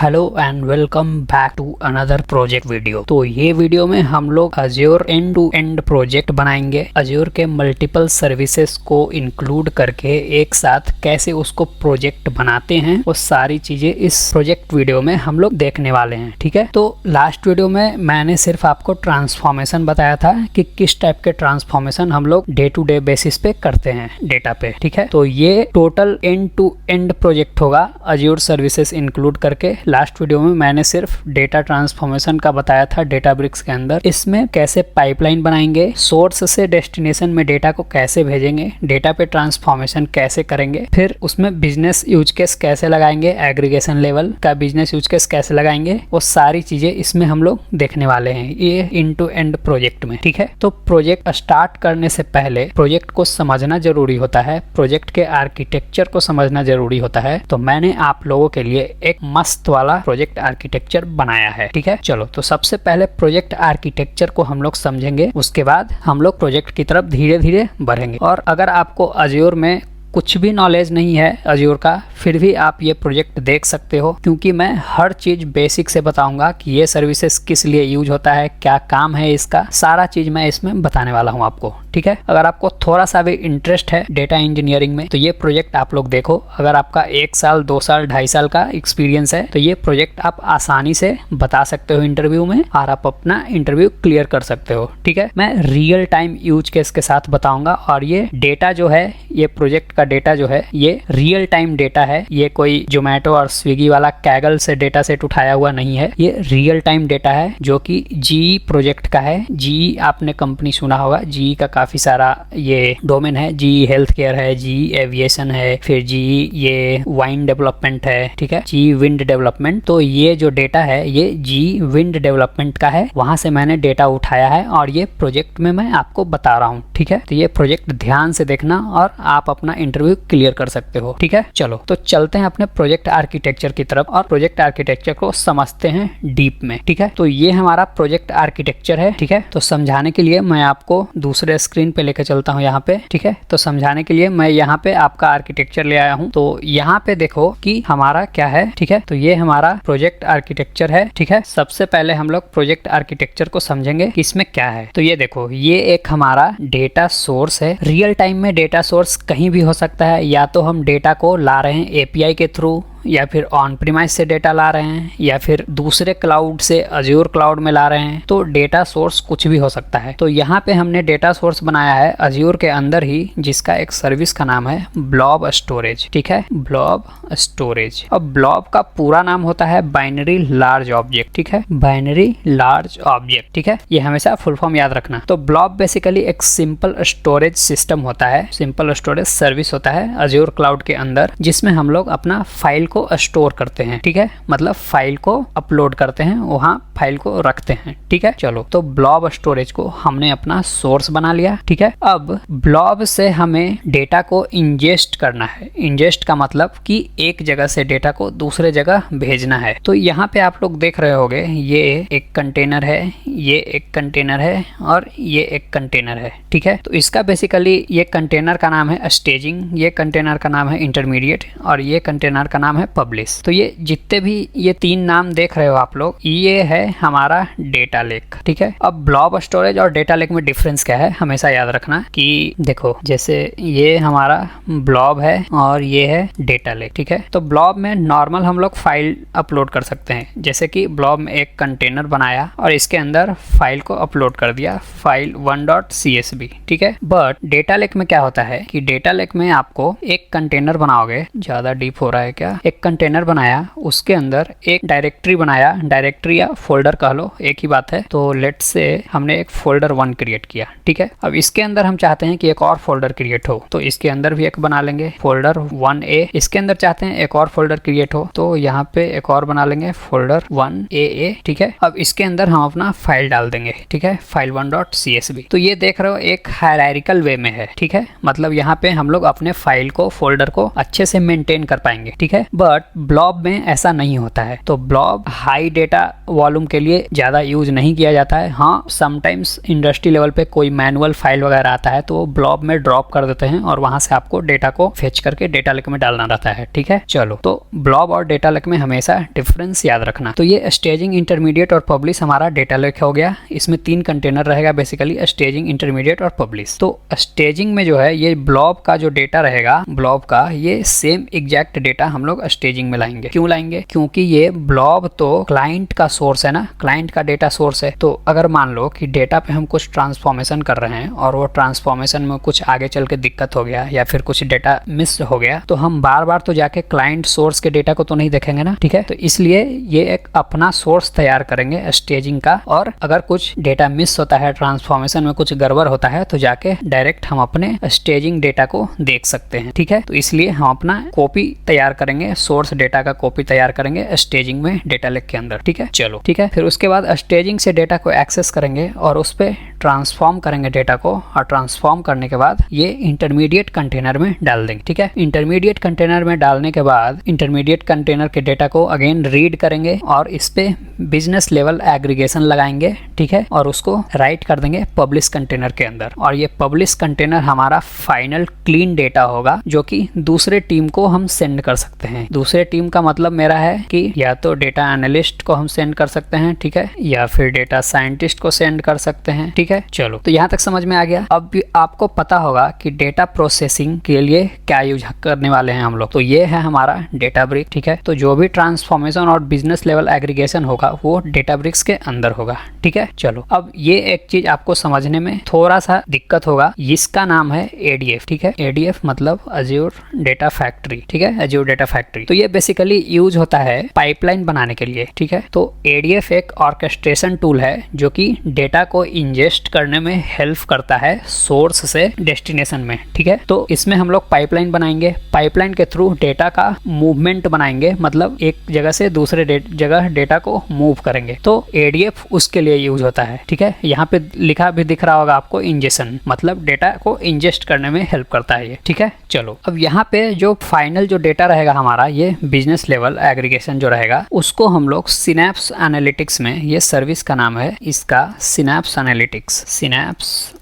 Hello and welcome back to another project video. तो ये video में हम लोग Azure end to end project बनाएंगे। अज्योर के मल्टीपल सर्विसेज को इंक्लूड करके एक साथ कैसे उसको प्रोजेक्ट बनाते हैं वो सारी चीजें इस प्रोजेक्ट वीडियो में हम लोग देखने वाले हैं। ठीक है, तो लास्ट वीडियो में मैंने सिर्फ आपको ट्रांसफॉर्मेशन बताया था कि किस टाइप के ट्रांसफॉर्मेशन हम लोग डे टू डे बेसिस पे करते हैं डेटा पे। ठीक है, तो ये total end to end project होगा अज्योर सर्विसेज इंक्लूड करके। लास्ट वीडियो में मैंने सिर्फ डेटा ट्रांसफॉर्मेशन का बताया था डेटाब्रिक्स के अंदर। इसमें कैसे पाइपलाइन बनाएंगे, सोर्स से डेस्टिनेशन में डेटा को कैसे भेजेंगे, डेटा पे ट्रांसफॉर्मेशन कैसे करेंगे, फिर उसमें बिजनेस यूज केस कैसे लगाएंगे, एग्रीगेशन लेवल का बिजनेस यूज केस कैसे लगाएंगे, वो सारी चीजें इसमें हम लोग देखने वाले हैं ये इन टू एंड प्रोजेक्ट में। ठीक है, तो प्रोजेक्ट स्टार्ट करने से पहले प्रोजेक्ट को समझना जरूरी होता है, प्रोजेक्ट के आर्किटेक्चर को समझना जरूरी होता है। तो मैंने आप लोगों के लिए एक मस्त वाला प्रोजेक्ट आर्किटेक्चर बनाया है। ठीक है, चलो तो सबसे पहले प्रोजेक्ट आर्किटेक्चर को हम लोग समझेंगे, उसके बाद हम लोग प्रोजेक्ट की तरफ धीरे धीरे बढ़ेंगे। और अगर आपको अज्योर में कुछ भी नॉलेज नहीं है अज्योर का, फिर भी आप ये प्रोजेक्ट देख सकते हो, क्योंकि मैं हर चीज बेसिक से बताऊंगा कि ये सर्विसेज किस लिए यूज होता है, क्या काम है इसका, सारा चीज मैं इसमें बताने वाला हूँ आपको। ठीक है, अगर आपको थोड़ा सा भी इंटरेस्ट है डेटा इंजीनियरिंग में तो ये प्रोजेक्ट आप लोग देखो। अगर आपका 1 साल 2 साल 2.5 साल का एक्सपीरियंस है तो ये प्रोजेक्ट आप आसानी से बता सकते हो इंटरव्यू में, और आप अपना इंटरव्यू क्लियर कर सकते हो। ठीक है, मैं रियल टाइम यूज केस के साथ बताऊंगा, और ये डेटा जो है, ये प्रोजेक्ट का डेटा जो है ये रियल टाइम डेटा है। ये कोई जोमेटो और स्विगी वाला कैगल से डेटा सेट उठाया हुआ नहीं है, ये रियल टाइम डेटा है जो कि जीई प्रोजेक्ट का है। जीई आपने कंपनी सुना होगा, जीई का काफी सारा ये डोमेन है, जीई हेल्थ केयर है, जीई एविएशन है, फिर जीई ये वाइन डेवलपमेंट है। ठीक है, जीई विंड डेवलपमेंट। तो ये जो डेटा है ये जीई विंड डेवलपमेंट का है, वहां से मैंने डेटा उठाया है और ये प्रोजेक्ट में मैं आपको बता रहा हूँ। ठीक है, तो ये प्रोजेक्ट ध्यान से देखना और आप अपना इंटरव्यू क्लियर कर सकते हो। ठीक है, चलो तो चलते हैं अपने प्रोजेक्ट आर्किटेक्चर की तरफ और प्रोजेक्ट आर्किटेक्चर को समझते हैं डीप में। ठीक है, तो ये हमारा प्रोजेक्ट आर्किटेक्चर है। ठीक है, तो समझाने के लिए मैं आपको दूसरे स्क्रीन पे लेकर चलता हूँ यहाँ पे। ठीक है, तो समझाने के लिए मैं यहाँ पे आपका आर्किटेक्चर ले आया हूँ। तो यहाँ पे देखो कि हमारा क्या है। ठीक है, तो ये हमारा प्रोजेक्ट आर्किटेक्चर है। ठीक है, सबसे पहले हम लोग प्रोजेक्ट आर्किटेक्चर को समझेंगे कि इसमें क्या है। तो ये देखो, ये एक हमारा डेटा सोर्स है। रियल टाइम में डेटा सोर्स कहीं भी हो सकता है, या तो हम डेटा को ला रहे हैं एपीआई के थ्रू, या फिर ऑन प्रीमाइस से डेटा ला रहे हैं, या फिर दूसरे क्लाउड से अज्योर क्लाउड में ला रहे हैं। तो डेटा सोर्स कुछ भी हो सकता है। तो यहाँ पे हमने डेटा सोर्स बनाया है अज्योर के अंदर ही, जिसका एक सर्विस का नाम है ब्लॉब स्टोरेज। ठीक है, ब्लॉब स्टोरेज। और ब्लॉब का पूरा नाम होता है बाइनरी लार्ज ऑब्जेक्ट। ठीक है, बाइनरी लार्ज ऑब्जेक्ट। ठीक है, ये हमेशा फुल फॉर्म याद रखना। तो ब्लॉब बेसिकली एक सिंपल स्टोरेज सिस्टम होता है, सिंपल स्टोरेज सर्विस होता है अज्योर क्लाउड के अंदर, जिसमें हम लोग अपना फाइल को स्टोर करते हैं। ठीक है, मतलब फाइल को अपलोड करते हैं, वहां फाइल को रखते हैं। ठीक है, चलो तो ब्लॉब स्टोरेज को हमने अपना सोर्स बना लिया। ठीक है, अब ब्लॉब से हमें डेटा को इंजेस्ट करना है। इंजेस्ट का मतलब कि एक जगह से डेटा को दूसरे जगह भेजना है। तो यहाँ पे आप लोग देख रहे होंगे, ये एक कंटेनर है, ये एक कंटेनर है, और ये एक कंटेनर है। ठीक है, तो इसका बेसिकली ये कंटेनर का नाम है स्टेजिंग, ये कंटेनर का नाम है इंटरमीडिएट, और ये कंटेनर का नाम है पब्लिश। तो ये जितने भी ये 3 नाम देख रहे हो आप लोग, ये है हमारा डेटा लेक। ठीक है, अब ब्लॉब स्टोरेज और डेटा लेक में डिफरेंस क्या है हमेशा याद रखना कि देखो, जैसे ये हमारा ब्लॉब है और ये है डेटा लेक। ठीक है, तो ब्लॉब में नॉर्मल हम लोग फाइल अपलोड कर सकते हैं, जैसे कि ब्लॉब में एक कंटेनर बनाया और इसके अंदर फाइल को अपलोड कर दिया, फाइल 1.csv। ठीक है, बट डेटा लेक में क्या होता है कि डेटा लेक में आपको एक कंटेनर बनाओगे, ज्यादा डीप हो रहा है क्या, एक कंटेनर बनाया, उसके अंदर एक डायरेक्टरी बनाया, डायरेक्टरी या फोल्डर कह लो, एक ही बात है। तो लेट्स से हमने एक फोल्डर 1 क्रिएट किया। ठीक है, अब इसके अंदर हम चाहते हैं कि एक और फोल्डर क्रिएट हो, तो इसके अंदर भी एक बना लेंगे फोल्डर 1a। इसके अंदर चाहते हैं एक और फोल्डर क्रिएट हो, तो यहाँ पे एक और बना लेंगे फोल्डर 1aa। ठीक है, अब इसके अंदर हम अपना फाइल डाल देंगे। ठीक है, फाइल 1.csv। तो ये देख रहे हो एक हायरार्किकल वे में है। ठीक है, मतलब यहाँ पे हम लोग अपने फाइल को, फोल्डर को अच्छे से मेंटेन कर पाएंगे। ठीक है, बट ब्लॉब में ऐसा नहीं होता है। तो ब्लॉब हाई डेटा वॉल्यूम के लिए ज़्यादा यूज नहीं किया जाता है। हाँ, समटाइम्स इंडस्ट्री लेवल पे कोई मैनुअल फाइल वगैरह आता है तो ब्लॉब में ड्रॉप कर देते हैं और वहां से आपको डेटा को फेच करके डेटा लेक में डालना रहता है। ठीक है, चलो, तो ब्लॉब और डेटा लेक में हमेशा डिफरेंस याद रखना। तो ये स्टेजिंग, इंटरमीडिएट और पब्लिश हमारा डेटा लेक हो गया। इसमें 3 कंटेनर रहेगा बेसिकली, स्टेजिंग, इंटरमीडिएट और पब्लिश। तो स्टेजिंग में जो है ये ब्लॉब का जो डेटा रहेगा, ब्लॉब का ये सेम एग्जैक्ट डेटा हम लोग स्टेजिंग में लाएंगे। क्यों लाएंगे? क्योंकि ये ब्लॉब तो क्लाइंट का सोर्स है ना, क्लाइंट का डेटा सोर्स है। तो अगर मान लो कि डेटा पे हम कुछ ट्रांसफॉर्मेशन कर रहे हैं और वो ट्रांसफॉर्मेशन में कुछ आगे चल के दिक्कत हो गया या फिर कुछ डेटा मिस हो गया, तो हम बार बार तो जाके क्लाइंट सोर्स के डेटा को तो नहीं देखेंगे ना। ठीक है, तो इसलिए ये एक अपना सोर्स तैयार करेंगे स्टेजिंग का, और अगर कुछ डेटा मिस होता है, ट्रांसफॉर्मेशन में कुछ गड़बड़ होता है, तो जाके डायरेक्ट हम अपने स्टेजिंग डेटा को देख सकते हैं। ठीक है, तो इसलिए हम अपना कॉपी तैयार करेंगे, सोर्स डेटा का कॉपी तैयार करेंगे स्टेजिंग में डेटा लेक के अंदर। ठीक है, चलो, ठीक है। फिर उसके बाद स्टेजिंग से डेटा को एक्सेस करेंगे और उस पे ट्रांसफॉर्म करेंगे डेटा को, और ट्रांसफॉर्म करने के बाद ये इंटरमीडिएट कंटेनर में डाल देंगे। ठीक है, इंटरमीडिएट कंटेनर में डालने के बाद इंटरमीडिएट कंटेनर के डेटा को अगेन रीड करेंगे और इस पे बिजनेस लेवल एग्रीगेशन लगाएंगे। ठीक है, और उसको राइट कर देंगे पब्लिश कंटेनर के अंदर, और ये पब्लिश कंटेनर हमारा फाइनल क्लीन डेटा होगा जो कि दूसरे टीम को हम सेंड कर सकते हैं। दूसरे टीम का मतलब मेरा है कि या तो डेटा एनालिस्ट को हम सेंड कर सकते हैं, ठीक है, या फिर डेटा साइंटिस्ट को सेंड कर सकते हैं। ठीक है, चलो, तो यहाँ तक समझ में आ गया। अब भी आपको पता होगा कि डेटा प्रोसेसिंग के लिए क्या यूज करने वाले हैं हम लोग। तो ये है हमारा डेटाब्रिक। ठीक है, तो जो भी ट्रांसफॉर्मेशन और बिजनेस लेवल एग्रीगेशन होगा वो डेटाब्रिक्स के अंदर होगा। ठीक है, चलो, अब ये एक चीज आपको समझने में थोड़ा सा दिक्कत होगा, इसका नाम है ADF। ठीक है, ADF मतलब अज्योर डेटा फैक्ट्री। ठीक है, अज्योर डेटा फैक्ट्री। तो ये बेसिकली यूज होता है पाइपलाइन बनाने के लिए। ठीक है, तो ADF एक ऑर्केस्ट्रेशन टूल है जो कि डेटा को इंजेस्ट करने में हेल्प करता है सोर्स से डेस्टिनेशन में। ठीक है, तो इसमें हम लोग पाइपलाइन बनाएंगे, पाइपलाइन के थ्रू डेटा का मूवमेंट बनाएंगे, मतलब एक जगह से दूसरे जगह डेटा को मूव करेंगे। तो ADF उसके लिए यूज होता है। ठीक है, यहाँ पे लिखा भी दिख रहा होगा आपको, इंजेक्शन मतलब डेटा को इंजेस्ट करने में हेल्प करता है ये। ठीक है, चलो, अब यहाँ पे जो फाइनल जो डेटा रहेगा हमारा, ये बिजनेस लेवल एग्रीगेशन जो रहेगा, उसको हम लोग सिनेप्स एनालिटिक्स में, ये सर्विस का नाम है इसका, सिनेप्स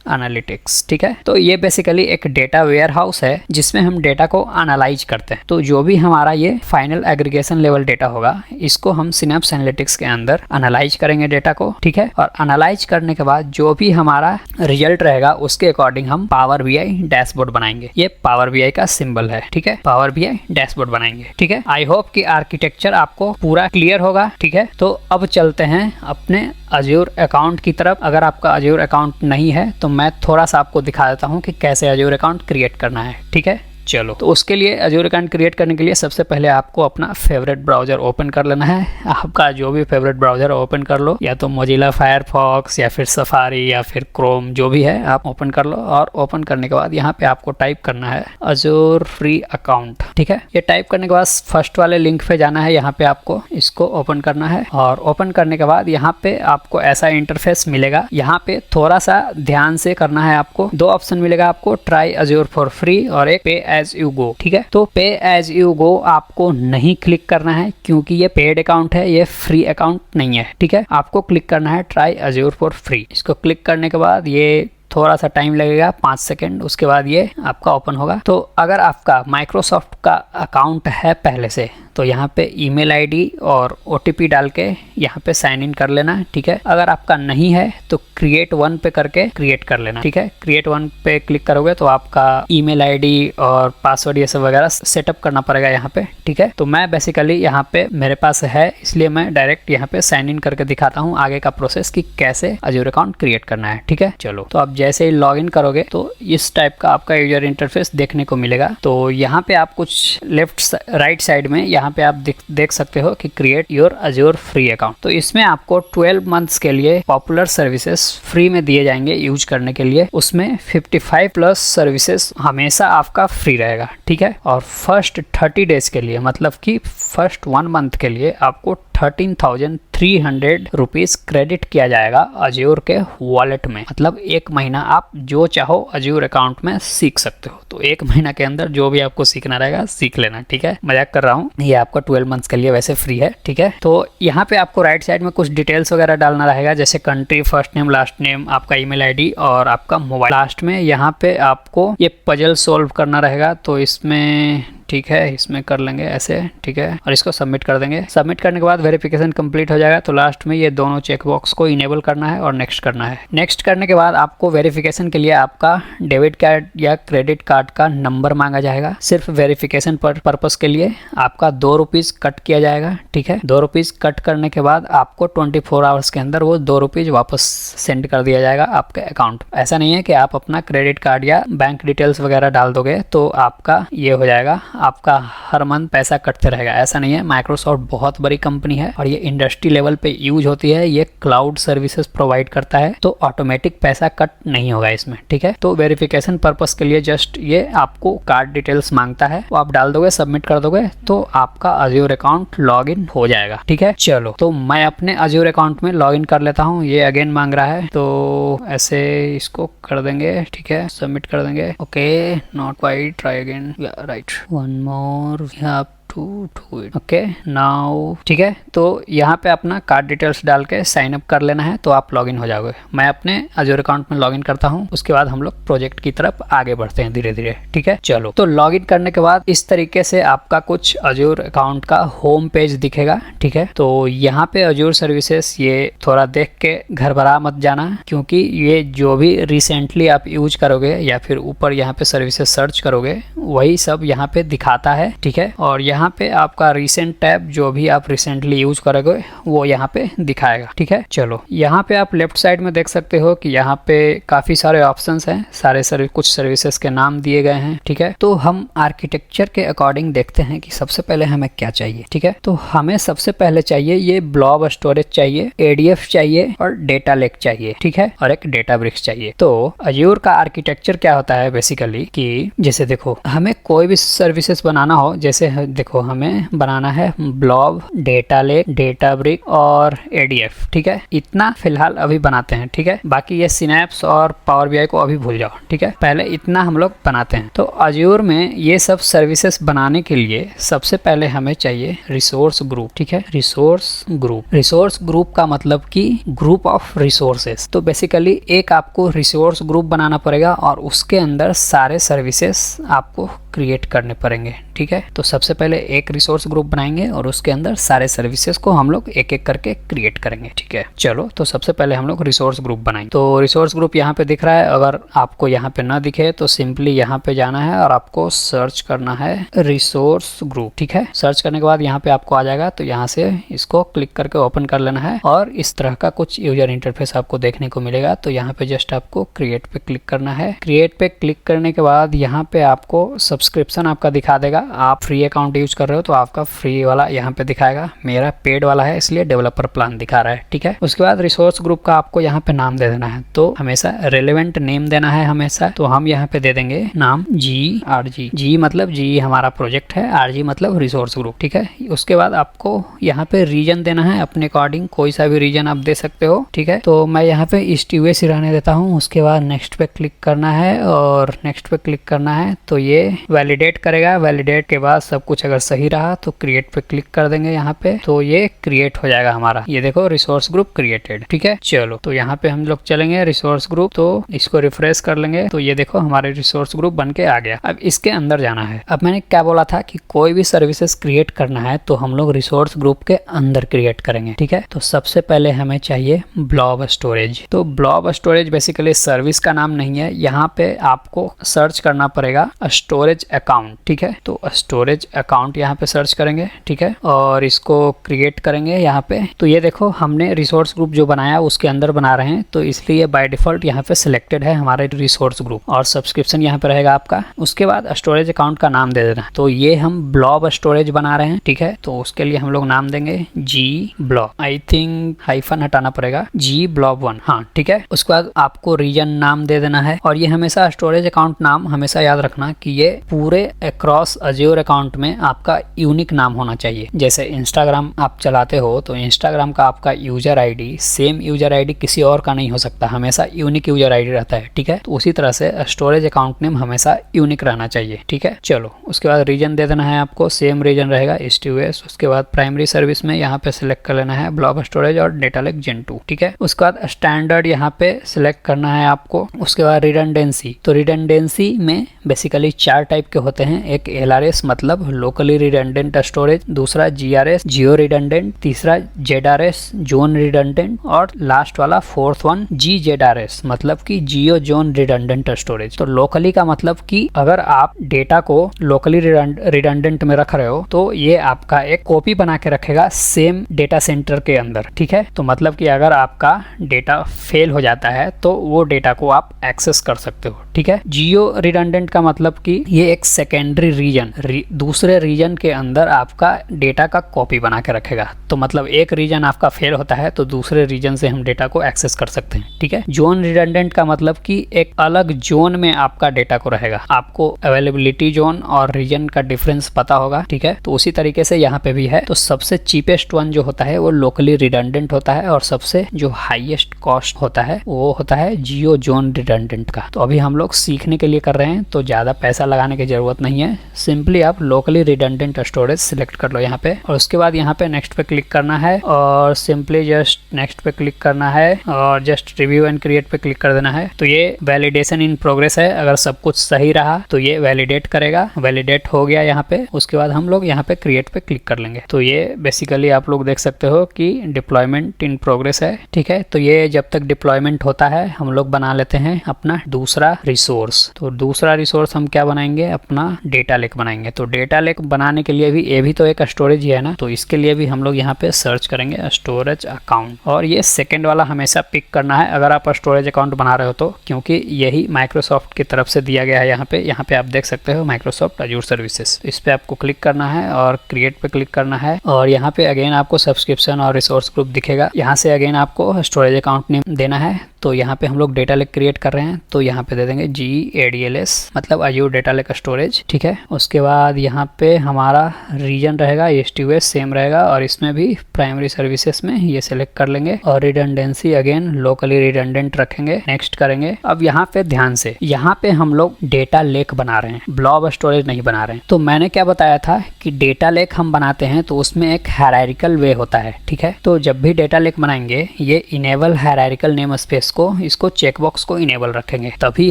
एनालिटिक्स। ठीक है, तो ये बेसिकली एक डेटा वेयर हाउस है जिसमें हम डेटा को एनालाइज करते हैं। तो जो भी हमारा ये फाइनल एग्रीगेशन लेवल डेटा होगा, इसको हम सिनेप्स एनालिटिक्स के अंदर एनालाइज करेंगे डेटा को। ठीक है, और एनालाइज करने के बाद जो भी हमारा रिजल्ट रहेगा उसके अकॉर्डिंग हम पावर BI डैशबोर्ड बनाएंगे। ये पावर BI का सिंबल है। ठीक है, पावर BI डैशबोर्ड बनाएंगे। ठीक है, आई होप कि आर्किटेक्चर आपको पूरा क्लियर होगा। ठीक है, तो अब चलते हैं अपने अज्योर अकाउंट की तरफ। अगर आपका अज्योर अकाउंट नहीं है तो मैं थोड़ा सा आपको दिखा देता हूँ कि कैसे अज्योर अकाउंट क्रिएट करना है। ठीक है, चलो, तो उसके लिए अज्योर अकाउंट क्रिएट करने के लिए सबसे पहले आपको अपना फेवरेट ब्राउजर ओपन कर लेना है। आपका जो भी फेवरेट ब्राउजर ओपन कर लो, या तो मोजिला फायरफॉक्स या फिर सफारी या फिर क्रोम, जो भी है आप ओपन कर लो। और ओपन करने के बाद यहाँ पे आपको टाइप करना है अज्योर फ्री अकाउंट। ठीक है, ये टाइप करने के बाद फर्स्ट वाले लिंक पे जाना है, यहाँ पे आपको इसको ओपन करना है। और ओपन करने के बाद यहाँ पे आपको ऐसा इंटरफेस मिलेगा। यहाँ पे थोड़ा सा ध्यान से करना है आपको। 2 ऑप्शन मिलेगा आपको, ट्राई अज्योर फॉर फ्री और एक पे एज यू गो। ठीक है, तो पे एज यू गो आपको नहीं क्लिक करना है क्योंकि ये पेड अकाउंट है, ये फ्री अकाउंट नहीं है। ठीक है, आपको क्लिक करना है ट्राई अज्योर फॉर फ्री। इसको क्लिक करने के बाद ये थोड़ा सा टाइम लगेगा, 5 सेकेंड, उसके बाद ये आपका ओपन होगा। तो अगर आपका माइक्रोसॉफ्ट का अकाउंट है पहले से, तो यहाँ पे ईमेल आईडी और OTP डाल के यहाँ पे साइन इन कर लेना। ठीक है, अगर आपका नहीं है तो क्रिएट 1 पे करके क्रिएट कर लेना। ठीक है, क्रिएट 1 पे क्लिक करोगे तो आपका ईमेल आईडी और पासवर्ड ये सब वगैरह सेटअप करना पड़ेगा यहाँ पे। ठीक है, तो मैं बेसिकली यहाँ पे मेरे पास है, इसलिए मैं डायरेक्ट यहाँ पे साइन इन करके दिखाता हूँ आगे का प्रोसेस कि कैसे अज्योर अकाउंट क्रिएट करना है। ठीक है, चलो, तो अब जैसे ही लॉग इन करोगे तो इस टाइप का आपका यूजर इंटरफेस देखने को मिलेगा। तो यहाँ पे आप कुछ राइट साइड में यहाँ पे आप देख सकते हो कि create your Azure free account. तो इसमें आपको 12 मंथ्स के लिए पॉपुलर सर्विसेज फ्री में दिए जाएंगे यूज करने के लिए। उसमें 55+ सर्विसेज हमेशा आपका फ्री रहेगा। ठीक है, और फर्स्ट 30 डेज के लिए, मतलब कि फर्स्ट 1 मंथ के लिए आपको 13,300 रुपीज क्रेडिट किया जाएगा अज्योर के वॉलेट में। मतलब 1 महीना आप जो चाहो अज्योर अकाउंट में सीख सकते हो। तो 1 महीना के अंदर जो भी आपको सीखना रहेगा सीख लेना, ठीक है। मजाक कर रहा हूँ, ये आपका 12 मंथ्स के लिए वैसे फ्री है, ठीक है। तो यहाँ पे आपको राइट साइड में कुछ डिटेल्स वगैरह डालना रहेगा, जैसे country, first name, last name, आपका ईमेल आईडी और आपका मोबाइल। लास्ट में यहाँ पे आपको ये पजल सॉल्व करना रहेगा, तो इसमें ठीक है, इसमें कर लेंगे ऐसे, ठीक है, और इसको सबमिट कर देंगे। सबमिट करने के बाद वेरिफिकेशन कंप्लीट हो जाएगा। तो लास्ट में ये दोनों चेक बॉक्स को इनेबल करना है और नेक्स्ट करना है। नेक्स्ट करने के बाद आपको वेरिफिकेशन के लिए आपका डेबिट कार्ड या क्रेडिट कार्ड का नंबर मांगा जाएगा। सिर्फ वेरिफिकेशन पर्पस के लिए आपका 2 रुपीज कट किया जाएगा, ठीक है। 2 रुपीज कट करने के बाद आपको 24 आवर्स के अंदर वो 2 रुपीज वापस सेंड कर दिया जाएगा आपके अकाउंट। ऐसा नहीं है कि आप अपना क्रेडिट कार्ड या बैंक डिटेल्स वगैरह डाल दोगे तो आपका ये हो जाएगा, आपका हर मंथ पैसा कटते रहेगा, ऐसा नहीं है। माइक्रोसॉफ्ट बहुत बड़ी कंपनी है और ये इंडस्ट्री लेवल पे यूज होती है। ये क्लाउड सर्विसेज प्रोवाइड करता है, तो ऑटोमेटिक पैसा कट नहीं होगा इसमें, ठीक है। तो वेरिफिकेशन पर्पस के लिए जस्ट ये आपको कार्ड डिटेल्स मांगता है, वो आप डाल दोगे, सबमिट कर दोगे तो आपका अज्योर अकाउंट लॉग इन हो जाएगा, ठीक है। चलो, तो मैं अपने अज्योर अकाउंट में लॉग इन कर लेता हूँ। ये अगेन मांग रहा है, तो ऐसे इसको कर देंगे, ठीक है, सबमिट कर देंगे। Okay, not quite, try again, right, one more we have to do it. Okay, now ठीक है। तो यहाँ पे अपना कार्ड डिटेल्स डाल के साइन अप कर लेना है, तो आप लॉगिन हो जाओगे। मैं अपने अज्योर अकाउंट में लॉगिन करता हूँ, उसके बाद हम लोग प्रोजेक्ट की तरफ आगे बढ़ते हैं धीरे धीरे, ठीक है। चलो, तो लॉगिन करने के बाद इस तरीके से आपका कुछ अज्योर अकाउंट का होम पेज दिखेगा, ठीक है। तो यहाँ पे अज्योर सर्विसेज ये थोड़ा देख के घरभरा मत जाना, क्योंकि ये जो भी रिसेंटली आप यूज करोगे या फिर ऊपर यहाँ पे सर्विसेज सर्च करोगे वही सब यहाँ पे दिखाता है, ठीक है। और यहाँ पे आपका रिसेंट टैब जो भी आप रिसेंटली यूज करोगे वो यहाँ पे दिखाएगा, ठीक है। चलो, यहाँ पे आप लेफ्ट साइड में देख सकते हो कि यहाँ पे काफी सारे ऑप्शंस हैं, सारे कुछ सर्विसेज के नाम दिए गए हैं, ठीक है। तो हम आर्किटेक्चर के अकॉर्डिंग देखते हैं कि सबसे पहले हमें क्या चाहिए, ठीक है। तो हमें सबसे पहले चाहिए ये ब्लॉब स्टोरेज चाहिए, एडीएफ चाहिए और डेटा लेक चाहिए, ठीक है, और एक डेटाब्रिक्स चाहिए। तो अज्योर का आर्किटेक्चर क्या होता है बेसिकली कि जैसे देखो, हमें कोई भी सर्विसेज बनाना हो, जैसे देखो हमें बनाना है ब्लॉब, डेटा लेक, डेटाब्रिक और एडीएफ, ठीक है। इतना फिलहाल अभी बनाते हैं, ठीक है। बाकी ये सिनैप्स और पावर बीआई को अभी भूल जाओ, ठीक है। पहले इतना हम लोग बनाते हैं। तो अज्योर में ये सब सर्विसेज बनाने के लिए सबसे पहले हमें चाहिए रिसोर्स ग्रुप, ठीक है। रिसोर्स ग्रुप का मतलब कि ग्रुप ऑफ रिसोर्सेस। तो बेसिकली एक आपको रिसोर्स ग्रुप बनाना पड़ेगा और उसके अंदर सारे सर्विसेज आपको क्रिएट करने पड़ेंगे, ठीक है। तो सबसे पहले एक रिसोर्स ग्रुप बनाएंगे और उसके अंदर सारे सर्विसेज को हम लोग एक एक करके क्रिएट करेंगे, ठीक है। चलो, तो सबसे पहले हम लोग रिसोर्स ग्रुप बनाएंगे। तो रिसोर्स ग्रुप यहाँ पे दिख रहा है, अगर आपको यहाँ पे ना दिखे तो सिंपली यहाँ पे जाना है और आपको सर्च करना है रिसोर्स ग्रुप, ठीक है। सर्च करने के बाद यहाँ पे आपको आ जाएगा, तो यहाँ से इसको क्लिक करके ओपन कर लेना है और इस तरह का कुछ यूजर इंटरफेस आपको देखने को मिलेगा। तो यहाँ पे जस्ट आपको क्रिएट पे क्लिक करना है। क्रिएट पे क्लिक करने के बाद यहाँ पे आपको सब्सक्रिप्शन आपका दिखा देगा। आप फ्री अकाउंट यूज कर रहे हो तो आपका फ्री वाला यहाँ पे दिखाएगा, मेरा पेड वाला है इसलिए डेवलपर प्लान दिखा रहा है, ठीक है। उसके बाद रिसोर्स ग्रुप का आपको यहाँ पे नाम दे देना है, तो हमेशा रेलेवेंट नेम देना है हमेशा। तो हम यहाँ पे दे देंगे नाम GRG। जी मतलब जी हमारा प्रोजेक्ट है, RG मतलब रिसोर्स ग्रुप, ठीक है। उसके बाद आपको यहाँ पे रीजन देना है अपने अकॉर्डिंग, कोई सा भी रीजन आप दे सकते हो, ठीक है। तो मैं यहाँ पे ईस्ट यूएस रहने देता हूँ। उसके बाद नेक्स्ट पे क्लिक करना है और नेक्स्ट पे क्लिक करना है, तो ये वैलिडेट करेगा। वैलिडेट के बाद सब कुछ अगर सही रहा तो क्रिएट पे क्लिक कर देंगे यहाँ पे, तो ये क्रिएट हो जाएगा हमारा। ये देखो रिसोर्स ग्रुप क्रिएटेड, ठीक है। चलो, तो यहाँ पे हम लोग चलेंगे रिसोर्स ग्रुप, तो इसको रिफ्रेश कर लेंगे, तो ये देखो हमारे रिसोर्स ग्रुप बन के आ गया। अब इसके अंदर जाना है। अब मैंने क्या बोला था कि कोई भी सर्विसेज क्रिएट करना है तो हम लोग रिसोर्स ग्रुप के अंदर क्रिएट करेंगे, ठीक है। तो सबसे पहले हमें चाहिए ब्लॉब स्टोरेज। तो ब्लॉब स्टोरेज बेसिकली सर्विस का नाम नहीं है, यहाँ पे आपको सर्च करना पड़ेगा स्टोरेज अकाउंट, ठीक है। तो स्टोरेज अकाउंट यहाँ पे सर्च करेंगे, ठीक है, और इसको क्रिएट करेंगे यहाँ पे। तो ये देखो हमने रिसोर्स ग्रुप जो बनाया उसके अंदर बना रहे हैं, तो इसलिए बाय डिफॉल्ट यहाँ पे सिलेक्टेड है हमारे रिसोर्स ग्रुप और सब्सक्रिप्शन यहाँ पे रहेगा आपका। उसके बाद स्टोरेज अकाउंट का नाम दे देना। तो ये हम ब्लॉब स्टोरेज बना रहे हैं, ठीक है। तो उसके लिए हम लोग नाम देंगे G blob, I think hyphen हटाना पड़ेगा, G ब्लॉब 1, हाँ ठीक है। उसके बाद आपको रीजन नाम दे देना है और ये हमेशा स्टोरेज अकाउंट नाम हमेशा याद रखना कि ये पूरे अक्रॉस अज्योर अकाउंट में आपका यूनिक नाम होना चाहिए। जैसे इंस्टाग्राम आप चलाते हो तो इंस्टाग्राम का आपका user ID same user ID किसी और का नहीं हो सकता, हमेशा यूनिक यूजर आईडी रहता है, ठीक है। तो उसी तरह से स्टोरेज अकाउंट नेम हमेशा यूनिक रहना चाहिए, ठीक है। चलो उसके बाद रीजन दे देना है आपको, सेम रीजन रहेगा EasyOS। उसके बाद प्राइमरी सर्विस में यहाँ पे सिलेक्ट कर लेना है ब्लॉब स्टोरेज और डेटा लेक Gen 2, ठीक है। उसके बाद स्टैंडर्ड यहाँ पे सिलेक्ट करना है आपको। उसके बाद रिडंडेंसी, तो रिडंडेंसी में बेसिकली 4 टाइप के होते हैं। एक LRS मतलब लोकली रिडंडेंट स्टोरेज, दूसरा GRS जियो रिडंडेंट, तीसरा ZRS जोन रिडंडेंट और लास्ट वाला 4th वन GZRS मतलब कि जियो जोन रिडंडेंट स्टोरेज। तो लोकली का मतलब कि अगर आप डेटा को लोकली रिडंडेंट में रख रहे हो तो ये आपका एक कॉपी बना के रखेगा सेम डेटा सेंटर के अंदर, ठीक है। तो मतलब कि अगर आपका डेटा फेल हो जाता है तो वो डेटा को आप एक्सेस कर सकते हो, ठीक है। जियो रिडंडेंट का मतलब कि ये एक सेकेंडरी रीजन दूसरे रीजन के अंदर आपका डेटा का कॉपी बना के रखेगा। तो मतलब एक रीजन आपका फेल होता है तो दूसरे रीजन से हम डेटा को एक्सेस कर सकते हैं, ठीक है। जोन रिडंडेंट का मतलब कि एक अलग जोन में आपका डेटा को रहेगा। आपको अवेलेबिलिटी जोन और रीजन का डिफरेंस पता होगा, ठीक है। तो उसी तरीके से यहाँ पे भी है। तो सबसे चीपेस्ट वन जो होता है वो लोकली रिडंडेंट होता है और सबसे जो हाईएस्ट कॉस्ट होता है वो होता है जियो जोन रिडंडेंट का। तो अभी हम लोग सीखने के लिए कर रहे हैं तो ज्यादा पैसा लगाने की जरूरत नहीं है। सिंपली आप लोकली रिडंडेंट स्टोरेज सिलेक्ट कर लो यहाँ पे और उसके बाद यहाँ पे नेक्स्ट पे क्लिक करना है और सिंपली जस्ट नेक्स्ट पे क्लिक करना है और जस्ट रिव्यू एंड क्रिएट पे क्लिक कर देना है। तो ये वैलिडेशन इन प्रोग्रेस है। अगर सब कुछ सही रहा तो ये वैलिडेट करेगा, वैलिडेट हो गया यहाँ पे। उसके बाद हम लोग यहाँ पे क्रिएट पे क्लिक कर लेंगे। तो ये बेसिकली आप लोग देख सकते हो कि डिप्लॉयमेंट इन प्रोग्रेस है, ठीक है। तो ये जब तक डिप्लॉयमेंट होता है हम लोग बना लेते हैं अपना दूसरा रिसोर्स। तो दूसरा रिसोर्स हम क्या बनाएंगे, अपना डेटा लेक बनाएंगे। तो डेटा लेक बनाने के लिए भी ये भी तो एक स्टोरेज ही है ना, तो इसके लिए भी हम लोग यहाँ पे सर्च करेंगे स्टोरेज अकाउंट और ये सेकंड वाला हमेशा पिक करना है अगर आप स्टोरेज अकाउंट बना रहे हो तो, क्योंकि यही माइक्रोसॉफ्ट की तरफ से दिया गया है। यहाँ पे आप देख सकते हो माइक्रोसॉफ्ट अज्योर सर्विसेज। इस पे आपको क्लिक करना है और क्रिएट पे क्लिक करना है और यहाँ पे अगेन आपको सब्सक्रिप्शन और रिसोर्स ग्रुप दिखेगा। यहाँ से अगेन आपको स्टोरेज अकाउंट नेम देना है। तो यहाँ पे हम लोग डेटा लेक क्रिएट कर रहे हैं तो यहाँ पे दे देंगे GADLS मतलब अज्योर डेटा लेक स्टोरेज, ठीक है। उसके बाद यहाँ पे हमारा रीजन रहेगा EasyOS सेम रहेगा और इसमें भी प्राइमरी सर्विसेज में ये सिलेक्ट कर लेंगे और रिडंडेंसी अगेन लोकली रिडंडेंट रखेंगे, नेक्स्ट करेंगे। अब यहाँ पे ध्यान से, यहाँ पे हम लोग डेटा लेक बना रहे हैं, ब्लॉब स्टोरेज नहीं बना रहे हैं। तो मैंने क्या बताया था कि डेटा लेक हम बनाते हैं तो उसमें एक हायरार्किकल वे होता है, ठीक है। तो जब भी डेटा लेक बनाएंगे ये इनेबल हायरार्किकल नेम स्पेस को, इसको चेकबॉक्स को इनेबल रखेंगे तभी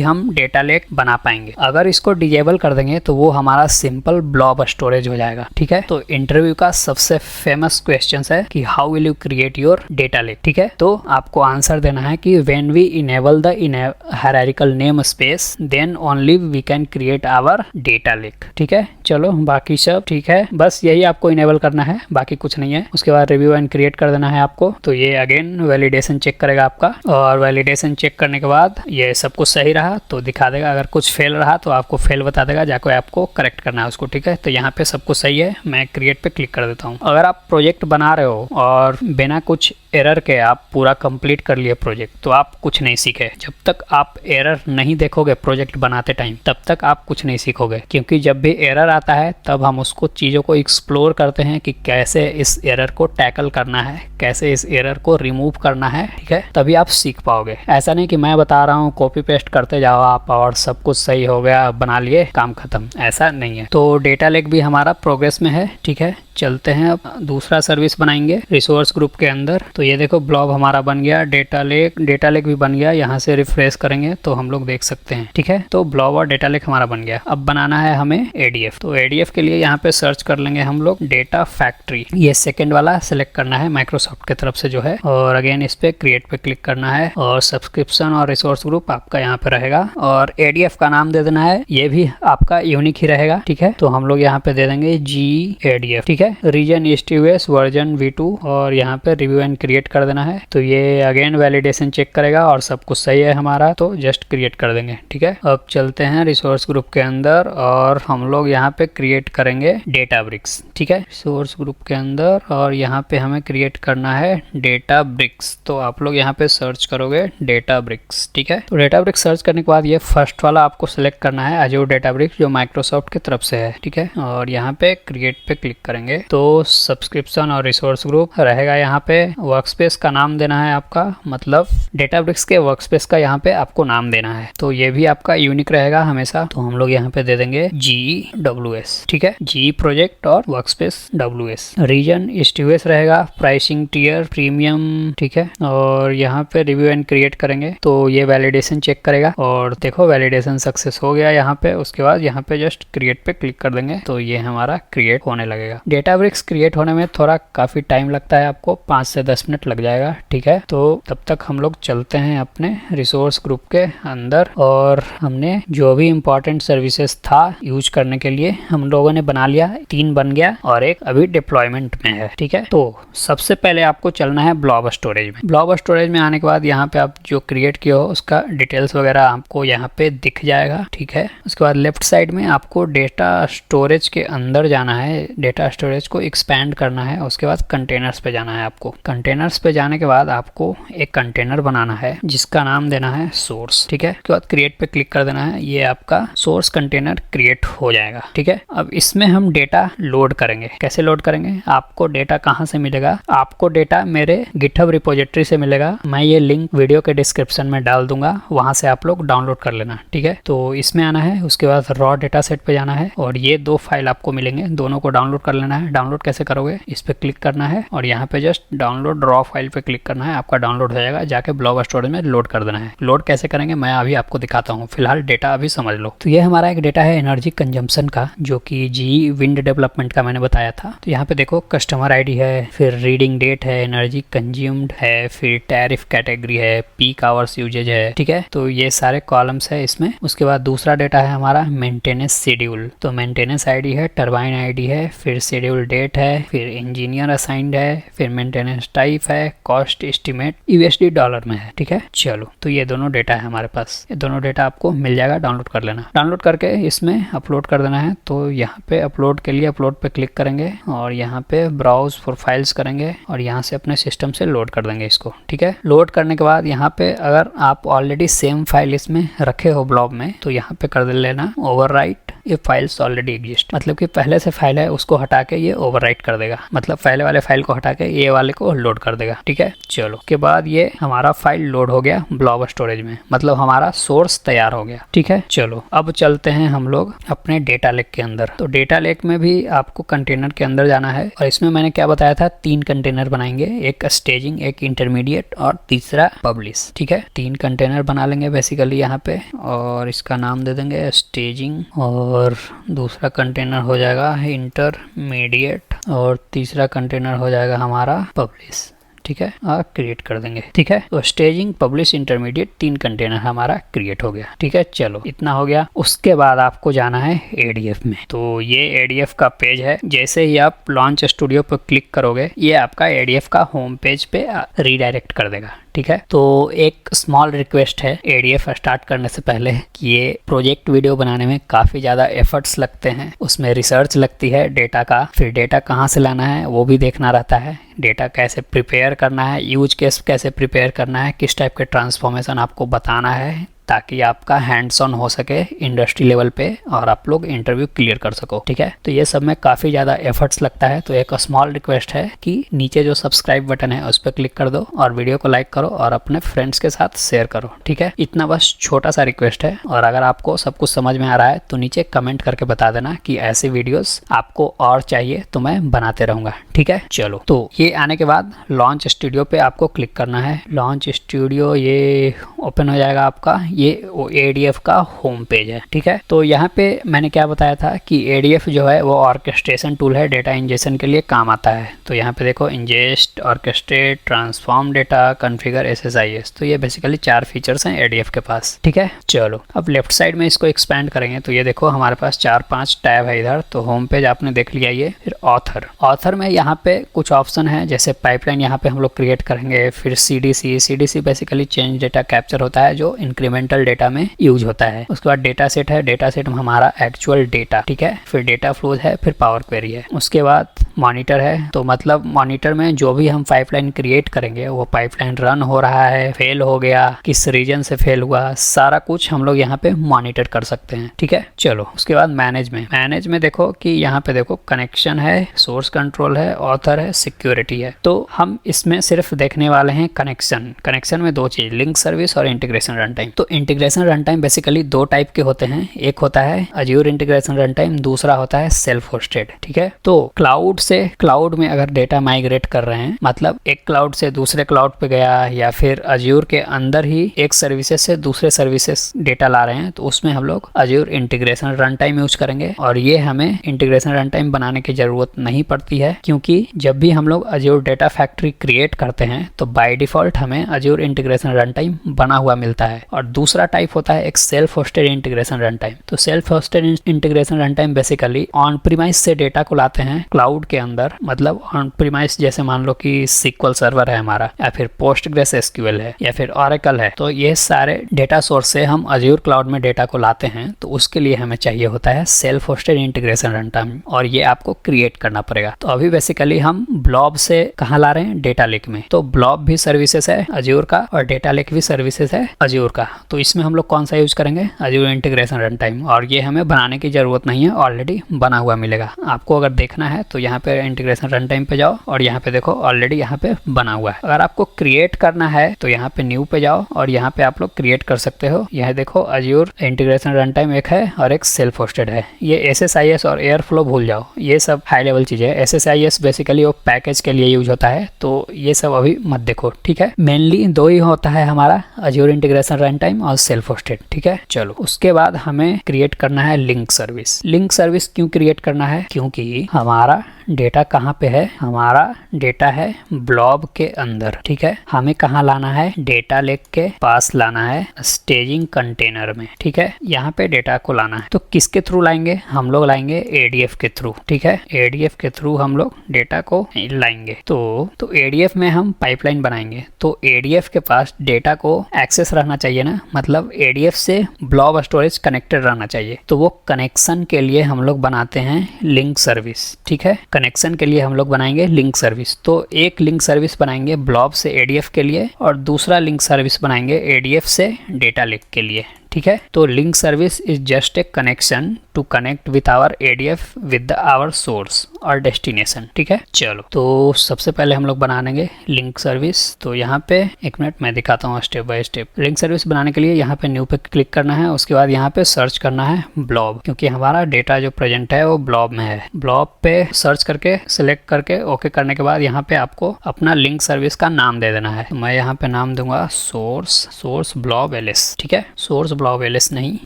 हम डेटा लेक बना पाएंगे। अगर इसको डिजेबल कर देंगे तो वो हमारा सिंपल ब्लॉब स्टोरेज हो जाएगा, ठीक है। तो इंटरव्यू का सबसे फेमस क्वेश्चन है कि how will you create your data lake, ठीक है। तो आपको आंसर देना है कि when we enable the hierarchical name space then only we can create our data lake, ठीक है। चलो बाकी सब ठीक है, बस यही आपको इनेबल करना है, बाकी कुछ नहीं है। उसके बाद रिव्यू एंड क्रिएट कर देना है आपको। तो ये अगेन वैलिडेशन चेक करेगा आपका और वैलिडेशन चेक करने के बाद ये सब कुछ सही रहा तो दिखा देगा, अगर कुछ फेल रहा तो आपको फेल बता देगा, जाकर आपको करेक्ट करना है उसको, ठीक है। तो यहाँ पे सब कुछ सही है, मैं क्रिएट पे क्लिक कर देता हूँ। अगर आप प्रोजेक्ट बना रहे हो और बिना कुछ एरर के आप पूरा कंप्लीट कर लिए प्रोजेक्ट तो आप कुछ नहीं सीखे। जब तक आप एरर नहीं देखोगे प्रोजेक्ट बनाते टाइम तब तक आप कुछ नहीं सीखोगे, क्योंकि जब भी एरर आता है तब हम उसको चीज़ों को एक्सप्लोर करते हैं कि कैसे इस एरर को टैकल करना है, कैसे इस एरर को रिमूव करना है, ठीक है। तभी आप सीख पाओगे। ऐसा नहीं कि मैं बता रहा हूँ कॉपी पेस्ट करते जाओ आप और सब कुछ सही हो गया, बना लिए, काम खत्म, ऐसा नहीं है। तो डेटा लेक भी हमारा प्रोग्रेस में है, ठीक है। चलते हैं अब दूसरा सर्विस बनाएंगे रिसोर्स ग्रुप के अंदर। तो ये देखो ब्लॉब हमारा बन गया, डेटा लेक भी बन गया। यहाँ से रिफ्रेश करेंगे तो हम लोग देख सकते हैं, ठीक है। तो ब्लॉब और डेटा लेक हमारा बन गया। अब बनाना है हमें ADF। तो ADF के लिए यहाँ पे सर्च कर लेंगे हम लोग डेटा फैक्ट्री, ये सेकेंड वाला सिलेक्ट करना है माइक्रोसॉफ्ट की तरफ से जो है, और अगेन इस पे क्रिएट पे क्लिक करना है और सब्सक्रिप्शन और रिसोर्स ग्रुप आपका यहाँ पे रहेगा और ADF का नाम दे देना है, ये भी आपका यूनिक ही रहेगा, ठीक है। तो हम लोग यहाँ पे दे देंगे GADF, ठीक है। रीजन EasyOS वर्जन V2 और यहाँ पे रिव्यू एंड क्रिएट कर देना है। तो ये अगेन वैलिडेशन चेक करेगा और सब कुछ सही है हमारा, तो जस्ट क्रिएट कर देंगे, ठीक है। अब चलते हैं रिसोर्स ग्रुप के अंदर और हम लोग यहाँ पे क्रिएट करेंगे डेटाब्रिक्स, ठीक है। रिसोर्स ग्रुप के अंदर और यहाँ पे हमें क्रिएट करना है डेटाब्रिक्स। तो आप लोग यहाँ पे सर्च करोगे डेटाब्रिक्स, ठीक है। तो डेटाब्रिक्स सर्च करने के बाद ये फर्स्ट वाला आपको सिलेक्ट करना है अज्योर डेटाब्रिक्स डेटाब्रिक्स जो माइक्रोसॉफ्ट की तरफ से है, ठीक है। और यहाँ पे क्रिएट पे क्लिक करेंगे तो सब्सक्रिप्शन और रिसोर्स ग्रुप रहेगा। यहाँ पे वर्कस्पेस का नाम देना है आपका, मतलब डेटाब्रिक्स के वर्कस्पेस का यहाँ पे आपको नाम देना है, तो ये भी आपका यूनिक रहेगा हमेशा। तो हम लोग यहाँ पे दे देंगे GWS, ठीक है, GE प्रोजेक्ट और workspace WS। Region east US रहेगा, प्राइसिंग टियर प्रीमियम, ठीक है। और यहाँ पे रिव्यू एंड क्रिएट करेंगे तो ये वैलिडेशन चेक करेगा और देखो वैलिडेशन सक्सेस हो गया यहाँ पे। उसके बाद यहाँ पे जस्ट क्रिएट पे क्लिक कर देंगे तो ये हमारा क्रिएट होने लगेगा। डेटाब्रिक्स क्रिएट होने में थोड़ा काफी टाइम लगता है, आपको 5 से 10 मिनट लग जाएगा, ठीक है। तो तब तक हम लोग चलते हैं अपने रिसोर्स ग्रुप के अंदर और हमने जो भी इंपॉर्टेंट सर्विसेज था यूज करने के लिए हम लोगों ने बना लिया। 3 बन गया और एक अभी डिप्लॉयमेंट में है, ठीक है। तो सबसे पहले आपको चलना है ब्लॉब स्टोरेज में। ब्लॉब स्टोरेज में आने के बाद यहाँ पे आप जो क्रिएट किया हो उसका डिटेल्स वगैरह आपको यहाँ पे दिख जाएगा, ठीक है। उसके बाद लेफ्ट साइड में आपको डेटा स्टोरेज के अंदर जाना है, डेटा स्टोरेज को एक्सपैंड करना है। उसके बाद कंटेनर्स पे जाना है आपको। कंटेनर्स पे जाने के बाद आपको एक कंटेनर बनाना है जिसका नाम देना है सोर्स, ठीक है। उसके बाद क्रिएट पे क्लिक कर देना है, ये आपका सोर्स कंटेनर क्रिएट हो जाएगा, ठीक है। अब इसमें हम डेटा लोड करेंगे। कैसे लोड करेंगे, आपको डेटा कहाँ से मिलेगा, आपको डेटा मेरे गिटहब रिपोजिटरी से मिलेगा। मैं ये लिंक वीडियो के डिस्क्रिप्शन में डाल दूंगा, वहां से आप लोग डाउनलोड कर लेना, ठीक है। तो इसमें आना है, उसके बाद रॉ डेटा सेट पे जाना है और ये 2 फाइल आपको मिलेंगे, दोनों को डाउनलोड कर लेना है। डाउनलोड कैसे करोगे, इस पे क्लिक करना है और यहाँ पे जस्ट डाउनलोड रॉ फाइल पे क्लिक करना है, आपका डाउनलोड हो जाएगा। जाके ब्लॉब स्टोरेज में लोड कर देना है। लोड कैसे करेंगे मैं अभी आपको दिखाता हूँ, फिलहाल डेटा अभी समझ लो। तो ये हमारा एक डेटा है एनर्जी कंजम्पशन का, जो कि GE विंड डेवलपमेंट का मैंने बताया था। तो यहाँ पे देखो कस्टमर ID है, फिर रीडिंग डेट है, एनर्जी कंज्यूम्ड है, फिर टैरिफ कैटेगरी है, पीक आवर्स यूजेज है, ठीक है। तो ये सारे कॉलम्स है इसमें। उसके बाद दूसरा डेटा है हमारा मेंटेनेंस शेड्यूल। तो मेंटेनेंस ID है, टरबाइन ID है, फिर शेड्यूल डेट है, फिर इंजीनियर असाइंड है, फिर मेंटेनेंस टाइप है, कॉस्ट एस्टिमेट USD डॉलर में है, ठीक है। चलो, तो ये दोनों डेटा है हमारे पास। ये दोनों डेटा आपको मिल जाएगा, डाउनलोड कर लेना। डाउनलोड करके इसमें अपलोड कर देना है। तो यहाँ पे अपलोड के लिए अपलोड पे क्लिक करेंगे और यहाँ पे ब्राउज फॉर फाइल्स करेंगे और यहाँ से अपने सिस्टम से लोड कर देंगे इसको, ठीक है। लोड करने के बाद यहाँ पे अगर आप ऑलरेडी सेम फाइल इसमें रखे हो ब्लॉब में तो यहाँ पे कर लेना ओवरराइट ये फाइल्स ऑलरेडी एग्जिस्ट, मतलब कि पहले से फाइल है उसको हटा के ये ओवरराइट कर देगा, मतलब पहले वाले फाइल को हटा के ये वाले को लोड कर देगा, ठीक है। चलो, के बाद ये हमारा फाइल लोड हो गया ब्लॉब स्टोरेज में, मतलब हमारा सोर्स तैयार हो गया, ठीक है। चलो, अब चलते हैं हम लोग अपने डेटा लेक के अंदर। तो डेटा लेक में भी आपको कंटेनर के अंदर जाना है और इसमें मैंने क्या बताया था, 3 कंटेनर बनाएंगे, एक स्टेजिंग, एक इंटरमीडिएट और तीसरा पब्लिश, ठीक है। 3 कंटेनर बना लेंगे बेसिकली यहाँ पे और इसका नाम दे देंगे स्टेजिंग और दूसरा कंटेनर हो जाएगा इंटरमीडिएट और तीसरा कंटेनर हो जाएगा हमारा पब्लिश, ठीक है। क्रिएट कर देंगे, ठीक है। तो स्टेजिंग, पब्लिश, इंटरमीडिएट 3 कंटेनर हमारा क्रिएट हो गया, ठीक है। चलो, इतना हो गया। उसके बाद आपको जाना है ADF में। तो ये ADF का पेज है। जैसे ही आप लॉन्च स्टूडियो पर क्लिक करोगे ये आपका ADF का होम पेज पे रीडायरेक्ट कर देगा, ठीक है। तो एक स्मॉल रिक्वेस्ट है ADF स्टार्ट करने से पहले कि ये प्रोजेक्ट वीडियो बनाने में काफ़ी ज़्यादा एफर्ट्स लगते हैं, उसमें रिसर्च लगती है डेटा का, फिर डेटा कहाँ से लाना है वो भी देखना रहता है, डेटा कैसे प्रिपेयर करना है, यूज केस कैसे प्रिपेयर करना है, किस टाइप के ट्रांसफॉर्मेशन आपको बताना है ताकि आपका हैंड्स ऑन हो सके इंडस्ट्री लेवल पे और आप लोग इंटरव्यू क्लियर कर सको, ठीक है। तो ये सब में काफ़ी ज़्यादा एफर्ट्स लगता है। तो एक स्मॉल रिक्वेस्ट है कि नीचे जो सब्सक्राइब बटन है उस पर क्लिक कर दो और वीडियो को लाइक करो और अपने फ्रेंड्स के साथ शेयर करो, ठीक है। इतना बस छोटा सा रिक्वेस्ट है और अगर आपको सब कुछ समझ में आ रहा है तो नीचे कमेंट करके बता देना कि ऐसे वीडियोस आपको और चाहिए तो मैं बनाते रहूँगा, ठीक है। चलो, तो ये आने के बाद लॉन्च स्टूडियो पे आपको क्लिक करना है। लॉन्च स्टूडियो ये ओपन हो जाएगा आपका, ये ADF का होम पेज है, ठीक है। तो यहाँ पे मैंने क्या बताया था कि ADF जो है वो ऑर्केस्ट्रेशन टूल है, डेटा इंजेक्शन के लिए काम आता है। तो यहाँ पे देखो ingest, orchestrate, transform data, configure, SSIS। तो ये बेसिकली 4 फीचर्स हैं ADF के पास, ठीक है। चलो, अब लेफ्ट साइड में इसको एक्सपैंड करेंगे तो ये देखो हमारे पास 4-5 टैब है इधर। तो होम पेज आपने देख लिया ये। फिर ऑथर में यहाँ पे कुछ ऑप्शन है, जैसे पाइपलाइन यहाँ पे हम लोग क्रिएट करेंगे, फिर CDC basically change data capture structure होता है जो इंक्रीमेंटल डेटा में यूज होता है। उसके बाद डेटा सेट है, डेटा सेट में हमारा एक्चुअल डेटा, ठीक है। फिर डेटा फ्लोज है, फिर पावर क्वेरी है। उसके बाद मॉनिटर है, तो मतलब मॉनिटर में जो भी हम पाइपलाइन क्रिएट करेंगे वो पाइपलाइन रन हो रहा है, फेल हो गया, किस रीजन से फेल हुआ, सारा कुछ हम लोग यहाँ पे मॉनिटर कर सकते हैं, ठीक है। चलो उसके बाद मैनेज में देखो कि यहाँ पे देखो कनेक्शन है, सोर्स कंट्रोल है, ऑथर है, सिक्योरिटी है। तो हम इसमें सिर्फ देखने वाले हैं कनेक्शन में दो चीज, लिंक सर्विस और इंटीग्रेशन रन टाइम। तो इंटीग्रेशन रन टाइम बेसिकली दो टाइप के होते हैं, एक होता है अज्योर इंटीग्रेशन रन टाइम, दूसरा होता है सेल्फ होस्टेड, ठीक है। तो क्लाउड से क्लाउड में अगर डेटा माइग्रेट कर रहे हैं, मतलब एक क्लाउड से दूसरे क्लाउड पे गया या फिर अज्योर के अंदर ही एक सर्विसेज से दूसरे सर्विसेज डेटा ला रहे हैं, तो उसमें हम लोग Azure integration run time use करेंगे। और ये हमें इंटीग्रेशन रन टाइम बनाने की जरूरत नहीं पड़ती है, क्योंकि जब भी हम लोग अज्योर डेटा फैक्ट्री क्रिएट करते हैं तो बाय डिफॉल्ट हमें अज्योर इंटीग्रेशन रन टाइम बना हुआ मिलता है। और दूसरा टाइप होता है एक self hosted integration run time. तो self hosted integration run time basically on premise से डेटा को लाते हैं क्लाउड के अंदर, मतलब ऑन प्रीमाइस जैसे मान लो कि SQL सर्वर है हमारा, या फिर पोस्टग्रेस SQL है, या फिर ऑरेकल है। तो ये सारे डेटा सोर्स से हम अज्योर क्लाउड में डेटा को लाते हैं, तो उसके लिए हमें चाहिए होता है self hosted integration run time, और ये आपको क्रिएट करना पड़ेगा। तो अभी बेसिकली हम ब्लॉब से कहाँ ला रहे हैं, डेटा लेक में। तो ब्लॉब भी सर्विसेज है अज्योर का और डेटा लेक भी सर्विसेज है अज्योर का। तो इसमें हम लोग कौन सा यूज करेंगे, अज्योर इंटीग्रेशन रन टाइम। और ये हमें बनाने की जरूरत नहीं है, ऑलरेडी बना हुआ मिलेगा। आपको अगर देखना है तो यहाँ पे इंटीग्रेशन रन टाइम पे जाओ और यहाँ पे देखो ऑलरेडी यहाँ पे बना हुआ है। अगर आपको क्रिएट करना है तो यहाँ पे न्यू पे जाओ और यहाँ पे आप लोग क्रिएट कर सकते हो। यह देखो अज्योर इंटीग्रेशन रन टाइम एक है और एक सेल्फ होस्टेड है। ये SSIS और एयरफ्लो भूल जाओ, ये सब हाई लेवल चीजें है। SSIS बेसिकली वो पैकेज के लिए यूज होता है, तो ये सब अभी मत देखो, ठीक है। मेनली दो ही होता है हमारा, अज्योर इंटीग्रेशन रन टाइम और सेल्फ होस्टेड, ठीक है। चलो उसके बाद हमें क्रिएट करना है लिंक सर्विस। लिंक सर्विस क्यों क्रिएट करना है, क्योंकि हमारा डेटा कहाँ पे है, हमारा डेटा है ब्लॉब के अंदर, ठीक है। हमें कहाँ लाना है, डेटा लेक के पास लाना है, स्टेजिंग कंटेनर में, ठीक है। यहाँ पे डेटा को लाना है। तो किसके थ्रू लाएंगे, हम लोग लाएंगे ADF के थ्रू, ठीक है। ADF के थ्रू हम लोग डेटा को लाएंगे। तो ADF में हम पाइपलाइन बनाएंगे, तो ADF के पास डेटा को एक्सेस रहना चाहिए ना, मतलब ADF से ब्लॉब स्टोरेज कनेक्टेड रहना चाहिए। तो वो कनेक्शन के लिए हम लोग बनाते हैं लिंक सर्विस, ठीक है। कनेक्शन के लिए हम लोग बनाएंगे लिंक सर्विस। तो एक लिंक सर्विस बनाएंगे ब्लॉब से ADF के लिए और दूसरा लिंक सर्विस बनाएंगे ADF से डेटा लेक के लिए, ठीक है। तो link service is just a connection to connect with our ADF with our source और डेस्टिनेशन, ठीक है। चलो तो सबसे पहले हम लोग बनाएंगे लिंक सर्विस। तो यहाँ पे एक मिनट मैं दिखाता हूँ step by step. Link service बनाने के लिए यहाँ पे न्यू पे क्लिक करना है, उसके बाद यहाँ पे सर्च करना है ब्लॉब, क्योंकि हमारा डेटा जो प्रेजेंट है वो ब्लॉब में है। ब्लॉब पे सर्च करके सिलेक्ट करके ओके करने के बाद यहाँ पे आपको अपना लिंक सर्विस का नाम दे देना है। तो मैं यहाँ पे नाम दूंगा सोर्स ब्लॉब LS, ठीक है। सोर्स ब्लॉब LS नहीं,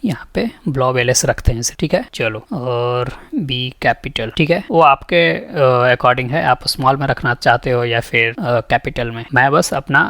यहाँ पे ब्लॉब LS रखते हैं इसे, ठीक है। चलो और B कैपिटल, ठीक है। वो आपके अकॉर्डिंग है, आप स्मॉल में रखना चाहते हो या फिर कैपिटल में। मैं बस अपना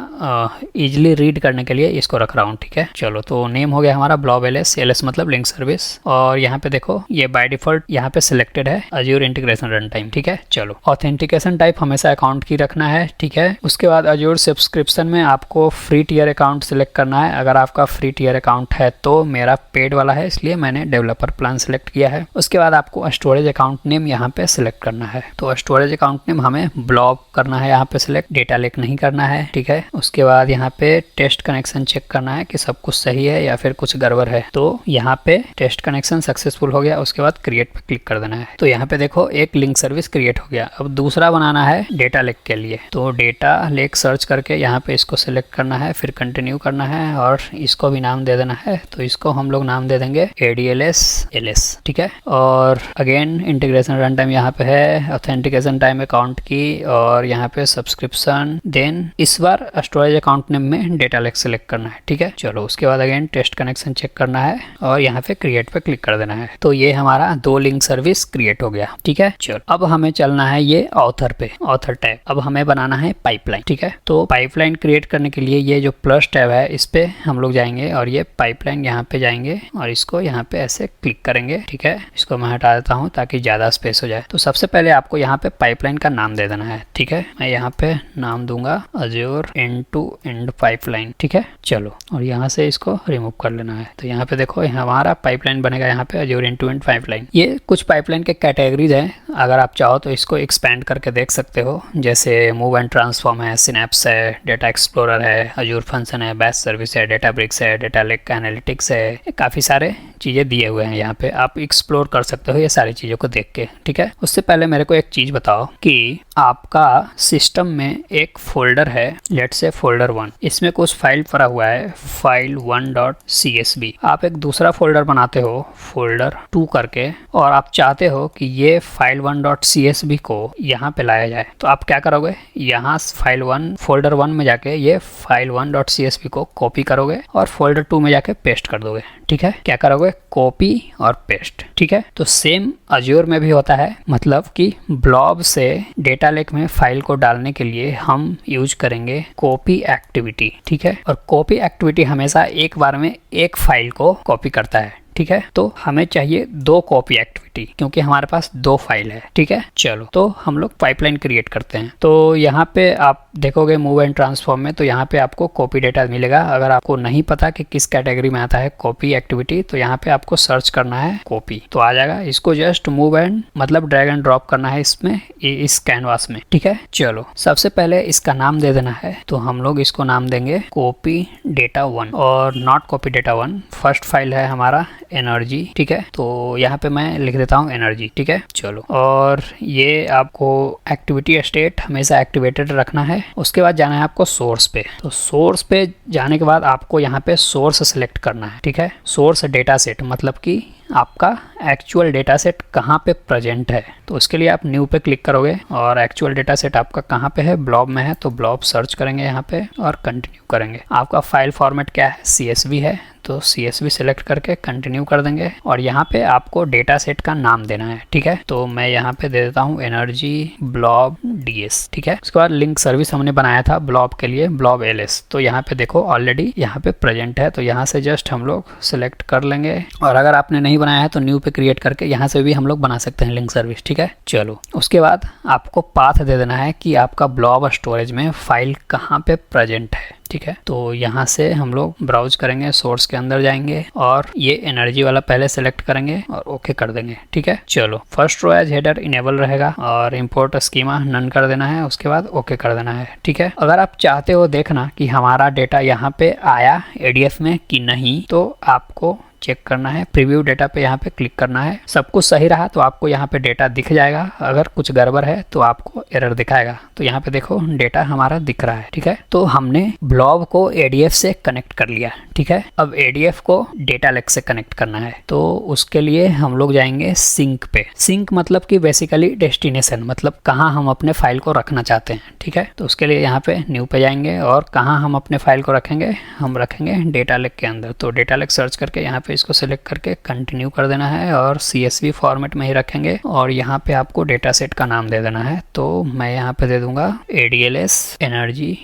इजिली रीड करने के लिए इसको रख रहा हूँ, ठीक है। चलो तो नेम हो गया हमारा ब्लॉब LS मतलब लिंक सर्विस। और यहाँ पे देखो ये बाय डिफॉल्ट यहाँ पे सिलेक्टेड है अज्योर इंटीग्रेशन रन टाइम, ठीक है। चलो ऑथेंटिकेशन टाइप हमेशा अकाउंट की रखना है, ठीक है। उसके बाद अज्योर सब्सक्रिप्शन में आपको फ्री टियर अकाउंट सिलेक्ट करना है। अगर आपका फ्री टियर अकाउंट है तो मेरा पेड वाला है, इसलिए मैंने डेवलपर प्लान सिलेक्ट किया है। उसके बाद आपको स्टोरेज अकाउंट नेम यहाँ पे सिलेक्ट करना है। तो स्टोरेज अकाउंट नेम हमें ब्लॉब करना है यहाँ पे सिलेक्ट, डेटा लेक नहीं करना है, ठीक है। उसके बाद यहाँ पे टेस्ट कनेक्शन चेक करना है कि सब कुछ सही है या फिर कुछ गड़बड़ है। तो यहाँ पे टेस्ट कनेक्शन सक्सेसफुल हो गया। उसके बाद क्रिएट पे क्लिक कर देना है। तो यहाँ पे देखो एक लिंक सर्विस क्रिएट हो गया। अब दूसरा बनाना है डेटा लेक के लिए। तो डेटा लेक सर्च करके यहाँ पे इसको सिलेक्ट करना है, फिर कंटिन्यू करना है और इसको भी नाम दे देना है। तो इसको हम लोग नाम दे देंगे ADLS LS, ठीक है। और अगेन इंटीग्रेशन रन टाइम यहाँ पे है, ऑथेंटिकेशन टाइम अकाउंट की, और यहाँ पे सब्सक्रिप्शन। देन इस बार स्टोरेज अकाउंट नेम में डेटा लेक सेलेक्ट करना है, ठीक है। चलो उसके बाद अगेन टेस्ट कनेक्शन चेक करना है और यहाँ पे क्रिएट पे क्लिक कर देना है। तो ये हमारा दो लिंक सर्विस क्रिएट हो गया, ठीक है। चलो अब हमें चलना है ये ऑथर पे, ऑथर टैब। अब हमें बनाना है पाइपलाइन, ठीक है। तो पाइपलाइन क्रिएट करने के लिए ये जो प्लस टैब है इस पे हम लोग जाएंगे और ये पाइपलाइन यहाँ पे जाएंगे और इसको यहाँ पे ऐसे क्लिक करेंगे देंगे। ठीक है, इसको मैं हटा देता हूँ ताकि ज़्यादा स्पेस हो जाए। तो सबसे पहले आपको यहाँ पे पाइपलाइन का नाम दे देना है। ठीक है, मैं यहाँ पे नाम दूंगा Azure end to end pipeline. ठीक है, चलो, और यहाँ से इसको रिमूव कर लेना है। तो यहाँ पे देखो हमारा पाइपलाइन बनेगा यहाँ पे Azure end to end pipeline. ये कुछ पाइपलाइन के कैटेगरीज हैं, अगर आप चाहो तो इसको एक्सपेंड करके देख सकते हो। जैसे मूव एंड ट्रांसफॉर्म है, सिनेप्स है, डेटा एक्सप्लोरर है, अज्योर फंक्शन है, बैच सर्विस है, डेटाब्रिक्स है, डेटा लेक एनालिटिक्स है, काफ़ी सारे चीज़ें दिए हुए हैं यहाँ पे, आप एक्सप्लोर कर सकते हो ये सारी चीज़ों को देख के। ठीक है, उससे पहले मेरे को एक चीज़ बताओ कि आपका सिस्टम में एक फोल्डर है, लेट्स से फोल्डर 1, इसमें कुछ फाइल पड़ा हुआ है, फाइल 1.csv। आप एक दूसरा फोल्डर बनाते हो फोल्डर 2 करके, और आप चाहते हो कि ये फाइल 1.csv को यहाँ पे लाया जाए। तो आप क्या करोगे, यहाँ फाइल 1 फोल्डर 1 में जाके ये फाइल 1.csv को कॉपी करोगे और फोल्डर 2 में जाके पेस्ट कर दोगे। ठीक है, क्या करोगे, कॉपी और पेस्ट। ठीक है, तो सेम अज्योर में भी होता है, मतलब कि ब्लॉब से डेटा लेक में फाइल को डालने के लिए हम यूज करेंगे कॉपी एक्टिविटी। ठीक है, और कॉपी एक्टिविटी हमेशा एक बार में एक फाइल को कॉपी करता है। ठीक है, तो हमें चाहिए 2 कॉपी एक्टिविटी, क्योंकि हमारे पास 2 फाइल है। ठीक है, चलो, तो हम लोग पाइपलाइन क्रिएट करते हैं। तो यहाँ पे आप देखोगे मूव एंड ट्रांसफॉर्म में, तो यहाँ पे आपको कॉपी डेटा मिलेगा। अगर आपको नहीं पता कि किस कैटेगरी में आता है कॉपी एक्टिविटी, तो यहाँ पे आपको सर्च करना है कॉपी, तो आ जाएगा। इसको जस्ट मूव एंड मतलब ड्रैग एंड ड्रॉप करना है इसमें, इस कैनवास में। ठीक है, चलो, सबसे पहले इसका नाम दे देना है। तो हम लोग इसको नाम देंगे कॉपी डेटा 1 और not copy data 1। First file है हमारा एनर्जी। ठीक है, तो यहाँ पे मैं लिख देता हूँ एनर्जी। ठीक है, चलो, और ये आपको एक्टिविटी स्टेट हमेशा एक्टिवेटेड रखना है। उसके बाद जाना है आपको सोर्स पे। तो सोर्स पे जाने के बाद आपको यहाँ पे सोर्स सेलेक्ट करना है। ठीक है, सोर्स डेटा सेट मतलब कि आपका एक्चुअल डेटा सेट कहाँ पे प्रेजेंट है। तो उसके लिए आप न्यू पे क्लिक करोगे और एक्चुअल डेटा सेट आपका कहाँ पे है, ब्लॉब में है, तो ब्लॉब सर्च करेंगे यहाँ पे और कंटिन्यू करेंगे। आपका फाइल फॉर्मेट क्या है, CSV है, तो CSV सेलेक्ट करके कंटिन्यू कर देंगे और यहाँ पे आपको डेटा सेट का नाम देना है। ठीक है, तो मैं यहाँ पे दे देता हूँ एनर्जी ब्लॉब DS। ठीक है, उसके बाद लिंक सर्विस हमने बनाया था ब्लॉब के लिए, ब्लॉब LS, तो यहाँ पे देखो ऑलरेडी यहाँ पे प्रेजेंट है, तो यहाँ से जस्ट हम लोग सिलेक्ट कर लेंगे। और अगर आपने नहीं बनाया है तो न्यू पे क्रिएट करके यहाँ से भी हम लोग बना सकते हैं लिंक सर्विस। ठीक है, चलो, उसके बाद आपको पाथ दे देना है कि आपका ब्लॉब स्टोरेज में फाइल कहाँ पे प्रेजेंट है। ठीक है, तो यहाँ से हम लोग ब्राउज करेंगे, सोर्स के अंदर जाएंगे और ये एनर्जी वाला पहले सेलेक्ट करेंगे और ओके कर देंगे। ठीक है, चलो, first row as header enable रहेगा और इंपोर्ट स्कीमा नन कर देना है, उसके बाद ओके कर देना है। ठीक है, अगर आप चाहते हो देखना कि हमारा डेटा यहाँ पे आया ADF में कि नहीं, तो आपको चेक करना है, प्रीव्यू डेटा पे यहाँ पे क्लिक करना है। सब कुछ सही रहा तो आपको यहाँ पे डेटा दिख जाएगा, अगर कुछ गड़बड़ है तो आपको एरर दिखाएगा। तो यहाँ पे देखो डेटा हमारा दिख रहा है। ठीक है, तो हमने ब्लॉब को ADF से कनेक्ट कर लिया। ठीक है, अब ADF को डेटा लेक से कनेक्ट करना है, तो उसके लिए हम लोग जाएंगे सिंक पे। सिंक मतलब कि बेसिकली डेस्टिनेशन, मतलब कहाँ हम अपने फाइल को रखना चाहते हैं। ठीक है, तो उसके लिए यहाँ पे न्यू पे जाएंगे और कहाँ हम अपने फाइल को रखेंगे, हम रखेंगे डेटा लेक के अंदर। तो डेटा लेक सर्च करके यहाँ पे इसको सिलेक्ट करके कंटिन्यू कर देना है और CSV फॉर्मेट में ही रखेंगे और यहाँ पे आपको डेटा सेट का नाम दे देना है। तो मैं यहाँ पे दे दूंगा ADLS एनर्जी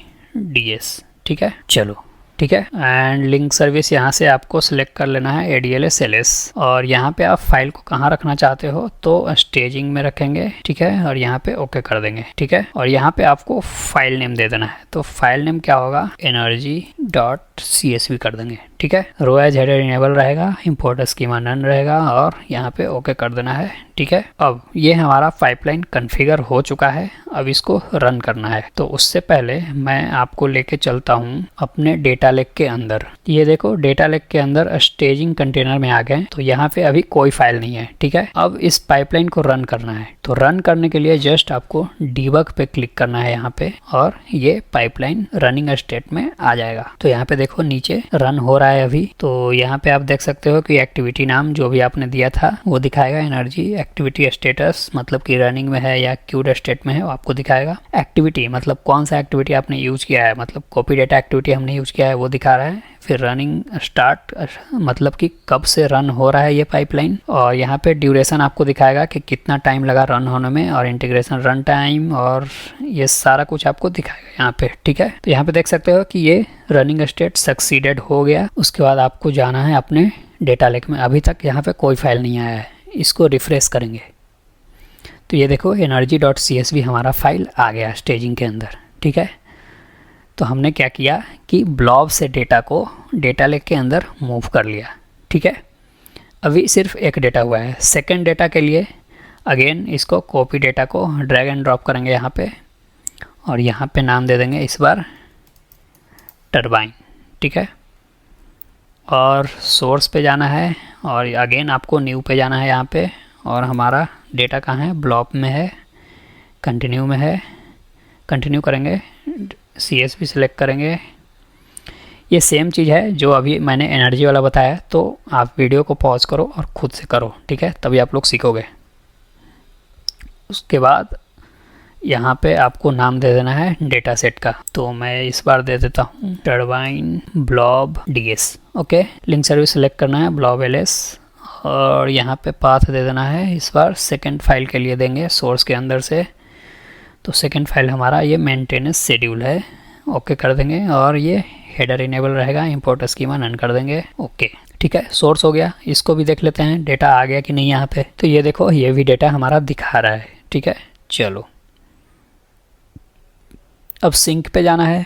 DS। ठीक है, चलो, ठीक है, एंड लिंक सर्विस यहाँ से आपको सिलेक्ट कर लेना है ADLS LS और यहाँ पे आप फाइल को कहाँ रखना चाहते हो, तो स्टेजिंग में रखेंगे। ठीक है, और यहाँ पे ओके कर देंगे। ठीक है, और यहाँ पे आपको फाइल नेम दे देना है, तो फाइल नेम क्या होगा, energy.csv कर देंगे। ठीक है, रो एज हेडर इनेबल रहेगा, इंपोर्ट स्कीमा नन रहेगा और यहाँ पे ओके कर देना है। ठीक है, अब ये हमारा पाइपलाइन कॉन्फ़िगर हो चुका है, अब इसको रन करना है। तो उससे पहले मैं आपको लेके चलता हूँ अपने डेटा लेक के अंदर। ये देखो डेटा लेक के अंदर स्टेजिंग कंटेनर में आ गए, तो यहाँ पे अभी कोई फाइल नहीं है। ठीक है, अब इस पाइपलाइन को रन करना है, तो रन करने के लिए जस्ट आपको डीबग पे क्लिक करना है यहाँ पे और ये पाइपलाइन रनिंग स्टेट में आ जाएगा। तो यहाँ पे देखो नीचे रन हो रहा है अभी, तो यहाँ पे आप देख सकते हो कि एक्टिविटी नाम जो भी आपने दिया था वो दिखाएगा, एनर्जी एक्टिविटी स्टेटस मतलब कि रनिंग में है या क्यूड स्टेट में है वो आपको दिखाएगा। एक्टिविटी मतलब कौन सा एक्टिविटी आपने यूज किया है, मतलब कॉपी डेटा एक्टिविटी हमने यूज किया है वो दिखा रहा है। फिर रनिंग स्टार्ट मतलब कि कब से रन हो रहा है ये पाइपलाइन, और यहाँ पे ड्यूरेशन आपको दिखाएगा कि कितना टाइम लगा रन होने में, और इंटीग्रेशन रन टाइम और ये सारा कुछ आपको दिखाएगा यहाँ पे। ठीक है, तो यहाँ पे देख सकते हो कि ये रनिंग स्टेट सक्सीडेड हो गया। उसके बाद आपको जाना है अपने डेटा लेक में अभी तक यहाँ पे कोई फाइल नहीं आया है। इसको रिफ्रेश करेंगे तो ये देखो energy.csv हमारा फाइल आ गया स्टेजिंग के अंदर, ठीक है। तो हमने क्या किया कि ब्लॉब से डेटा को डेटा लेक के अंदर मूव कर लिया, ठीक है। अभी सिर्फ एक डेटा हुआ है। सेकंड डेटा के लिए अगेन इसको कॉपी डेटा को ड्रैग एंड ड्रॉप करेंगे यहाँ पे, और यहाँ पे नाम दे देंगे इस बार टरबाइन, ठीक है। और सोर्स पे जाना है और अगेन आपको न्यू पे जाना है यहाँ पे, और हमारा डेटा कहाँ है, ब्लॉब में है, कंटिन्यू में है। कंटिन्यू करेंगे, CSV सेलेक्ट करेंगे। ये सेम चीज़ है जो अभी मैंने एनर्जी वाला बताया, तो आप वीडियो को पॉज करो और खुद से करो, ठीक है, तभी आप लोग सीखोगे। उसके बाद यहाँ पे आपको नाम दे देना है डेटा सेट का, तो मैं इस बार दे देता हूँ turbine blob DS, okay. Link service select करना है ब्लॉब LS, और यहाँ पे पाथ दे देना है इस बार सेकंड फाइल के लिए देंगे सोर्स के अंदर से। तो सेकंड फाइल हमारा ये मेंटेनेंस शेड्यूल है, ओके कर देंगे। और ये हेडर इनेबल रहेगा, इंपोर्ट स्कीमा नन कर देंगे, ओके, ठीक है। सोर्स हो गया। इसको भी देख लेते हैं डेटा आ गया कि नहीं यहाँ पे। तो ये देखो ये भी डेटा हमारा दिखा रहा है, ठीक है। चलो अब सिंक पे जाना है।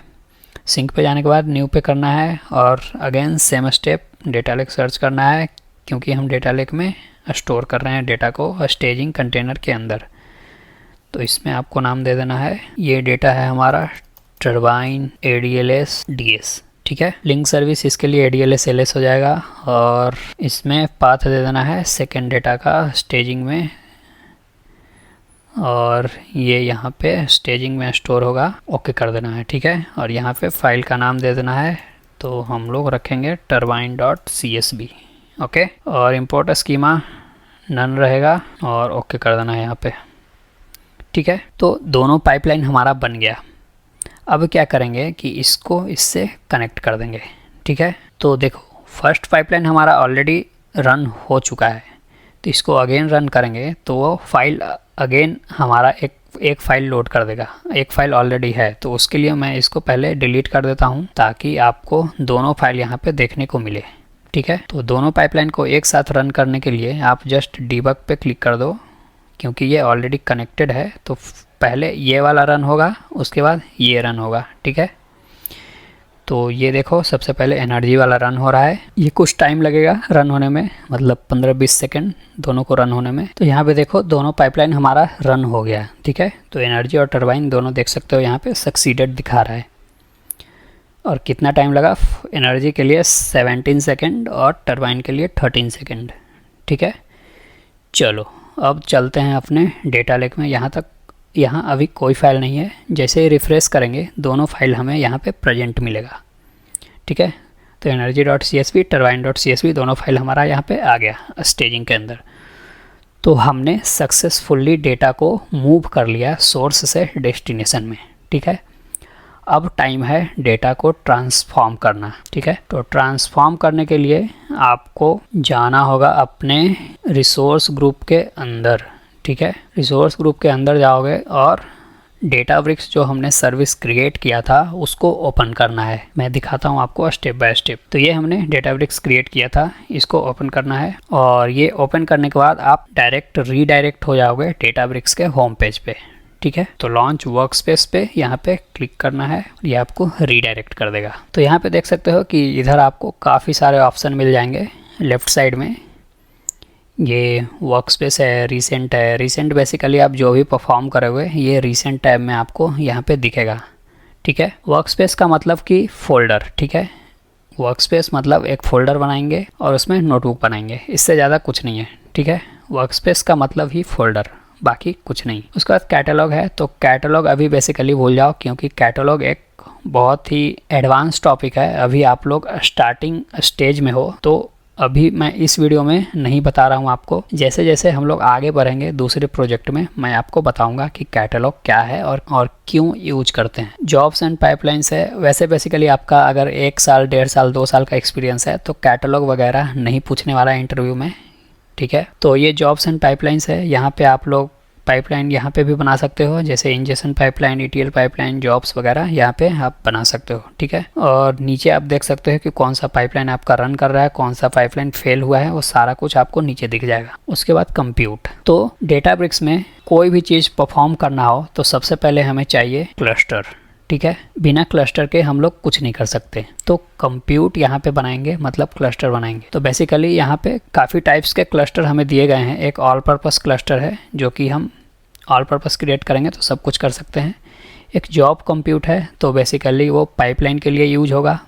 सिंक पे जाने के बाद न्यू पे करना है, और again same step data lake search करना है, क्योंकि हम डेटा लेक में स्टोर कर रहे हैं डेटा को स्टेजिंग कंटेनर के अंदर। तो इसमें आपको नाम दे देना है, ये डेटा है हमारा टरबाइन ADLS DS, ठीक है। लिंक सर्विस इसके लिए ADLS LS हो जाएगा, और इसमें पाथ दे देना है सेकेंड डेटा का स्टेजिंग में, और ये यहाँ पे स्टेजिंग में स्टोर होगा, ओके कर देना है, ठीक है। और यहाँ पे फाइल का नाम दे देना है, तो हम लोग रखेंगे turbine.csv, ओके। और इंपोर्ट स्कीमा नन रहेगा, और ओके कर देना है यहाँ पे, ठीक है। तो दोनों पाइपलाइन हमारा बन गया। अब क्या करेंगे कि इसको इससे कनेक्ट कर देंगे, ठीक है। तो देखो फर्स्ट पाइपलाइन हमारा ऑलरेडी रन हो चुका है, तो इसको अगेन रन करेंगे तो वो फाइल अगेन हमारा एक फाइल लोड कर देगा। एक फाइल ऑलरेडी है, तो उसके लिए मैं इसको पहले डिलीट कर देता हूँ, ताकि आपको दोनों फाइल यहाँ पे देखने को मिले, ठीक है। तो दोनों पाइपलाइन को एक साथ रन करने के लिए आप जस्ट डिबग पे क्लिक कर दो, क्योंकि ये ऑलरेडी कनेक्टेड है। तो पहले ये वाला रन होगा, उसके बाद ये रन होगा, ठीक है। तो ये देखो सबसे पहले एनर्जी वाला रन हो रहा है। ये कुछ टाइम लगेगा रन होने में, मतलब 15-20 सेकेंड दोनों को रन होने में। तो यहाँ पे देखो दोनों पाइपलाइन हमारा रन हो गया, ठीक है। तो एनर्जी और टरबाइन दोनों देख सकते हो यहाँ पे सक्सीडेड दिखा रहा है। और कितना टाइम लगा, एनर्जी के लिए 17 सेकेंड और टरबाइन के लिए 13 सेकेंड, ठीक है। चलो अब चलते हैं अपने डेटा लेक में। यहाँ अभी कोई फाइल नहीं है। जैसे ही रिफ्रेश करेंगे दोनों फाइल हमें यहाँ पे प्रेजेंट मिलेगा, ठीक है। तो energy.csv turbine.csv दोनों फाइल हमारा यहाँ पे आ गया स्टेजिंग के अंदर। तो हमने सक्सेसफुली डेटा को मूव कर लिया सोर्स से डेस्टिनेशन में, ठीक है। अब टाइम है डेटा को ट्रांसफॉर्म करना, ठीक है। तो ट्रांसफॉर्म करने के लिए आपको जाना होगा अपने रिसोर्स ग्रुप के अंदर, ठीक है। रिसोर्स ग्रुप के अंदर जाओगे और डेटाब्रिक्स जो हमने सर्विस क्रिएट किया था उसको ओपन करना है। मैं दिखाता हूँ आपको स्टेप बाय स्टेप। तो ये हमने डेटाब्रिक्स क्रिएट किया था, इसको ओपन करना है। और ये ओपन करने के बाद आप डायरेक्ट रीडायरेक्ट हो जाओगे डेटाब्रिक्स के होम पेज पे, ठीक है। तो लॉन्च वर्कस्पेस पे यहाँ पे क्लिक करना है, ये आपको रीडायरेक्ट कर देगा। तो यहाँ पे देख सकते हो कि इधर आपको काफ़ी सारे ऑप्शन मिल जाएंगे। लेफ्ट साइड में ये वर्कस्पेस है, रीसेंट है। रीसेंट बेसिकली आप जो भी परफॉर्म करोगे ये रीसेंट टैब में आपको यहाँ पे दिखेगा, ठीक है। वर्कस्पेस का मतलब कि फोल्डर, ठीक है। वर्कस्पेस मतलब एक फोल्डर बनाएंगे और उसमें नोटबुक बनाएंगे, इससे ज़्यादा कुछ नहीं है, ठीक है। वर्कस्पेस का मतलब ही फोल्डर, बाकी कुछ नहीं। उसके बाद कैटलॉग है, तो कैटलॉग अभी बेसिकली भूल जाओ, क्योंकि कैटलॉग एक बहुत ही एडवांस टॉपिक है। अभी आप लोग स्टार्टिंग स्टेज में हो, तो अभी मैं इस वीडियो में नहीं बता रहा हूँ आपको। जैसे जैसे हम लोग आगे बढ़ेंगे दूसरे प्रोजेक्ट में मैं आपको बताऊंगा कि कैटलॉग क्या है और क्यों यूज करते हैं। जॉब्स एंड पाइपलाइंस है, वैसे बेसिकली आपका अगर 1 साल 1.5 साल 2 साल का एक्सपीरियंस है तो कैटलॉग वगैरह नहीं पूछने वाला है इंटरव्यू में, ठीक है। तो ये जॉब्स एंड पाइपलाइंस है, यहाँ पे आप लोग पाइपलाइन यहाँ पे भी बना सकते हो, जैसे injection pipeline, ETL pipeline, jobs वगैरह यहाँ पे आप बना सकते हो, ठीक है। और नीचे आप देख सकते हो कि कौन सा पाइपलाइन आपका रन कर रहा है, कौन सा पाइपलाइन फेल हुआ है, वो सारा कुछ आपको नीचे दिख जाएगा। उसके बाद कंप्यूट। तो डेटाब्रिक्स में कोई भी चीज़ परफॉर्म करना हो तो सबसे पहले हमें चाहिए क्लस्टर, ठीक है। बिना क्लस्टर के हम लोग कुछ नहीं कर सकते। तो कंप्यूट यहाँ पे बनाएंगे, मतलब क्लस्टर बनाएंगे। तो बेसिकली यहाँ पे काफ़ी टाइप्स के क्लस्टर हमें दिए गए हैं। एक ऑल पर्पस क्लस्टर है, जो कि हम ऑल पर्पस क्रिएट करेंगे तो सब कुछ कर सकते हैं। एक जॉब कंप्यूट है, तो बेसिकली वो पाइपलाइन के लिए यूज होगा।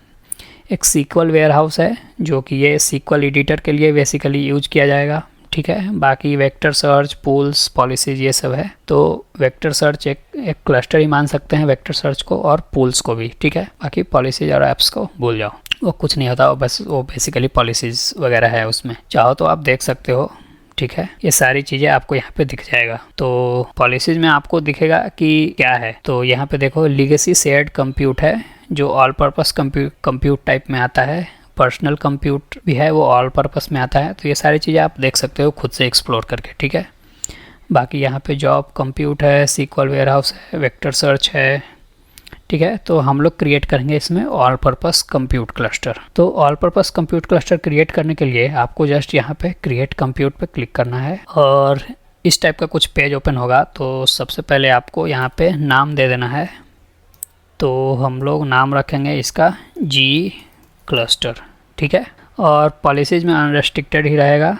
एक सीक्वल वेयरहाउस है, जो कि ये सीक्वल एडिटर के लिए बेसिकली यूज किया जाएगा, ठीक है। बाकी वेक्टर सर्च, पूल्स, पॉलिसीज, ये सब है। तो वेक्टर सर्च एक क्लस्टर ही मान सकते हैं, वेक्टर सर्च को और पूल्स को भी, ठीक है। बाकी पॉलिसीज और ऐप्स को भूल जाओ, वो कुछ नहीं होता, बस वो बेसिकली पॉलिसीज वगैरह है उसमें। चाहो तो आप देख सकते हो, ठीक है। ये सारी चीज़ें आपको यहाँ पे दिख जाएगा। तो पॉलिसीज में आपको दिखेगा कि क्या है। तो यहाँ पे देखो लीगेसी शेयर्ड कंप्यूट है, जो ऑल पर्पस कंप्यूट टाइप में आता है। पर्सनल कंप्यूट भी है, वो ऑल पर्पस में आता है। तो ये सारी चीज़ें आप देख सकते हो खुद से एक्सप्लोर करके, ठीक है। बाकी यहाँ पे जॉब कंप्यूट है, सीक्वल वेयरहाउस है, वेक्टर सर्च है, ठीक है। तो हम लोग क्रिएट करेंगे इसमें ऑल पर्पस कंप्यूट क्लस्टर। तो all purpose compute cluster create करने के लिए आपको जस्ट यहाँ पे क्रिएट कंप्यूट पे क्लिक करना है और इस टाइप का कुछ पेज ओपन होगा। तो सबसे पहले आपको यहाँ पे नाम दे देना है। तो हम लोग नाम रखेंगे इसका G क्लस्टर, ठीक है। और पॉलिसीज़ में अनरेस्ट्रिक्टेड ही रहेगा,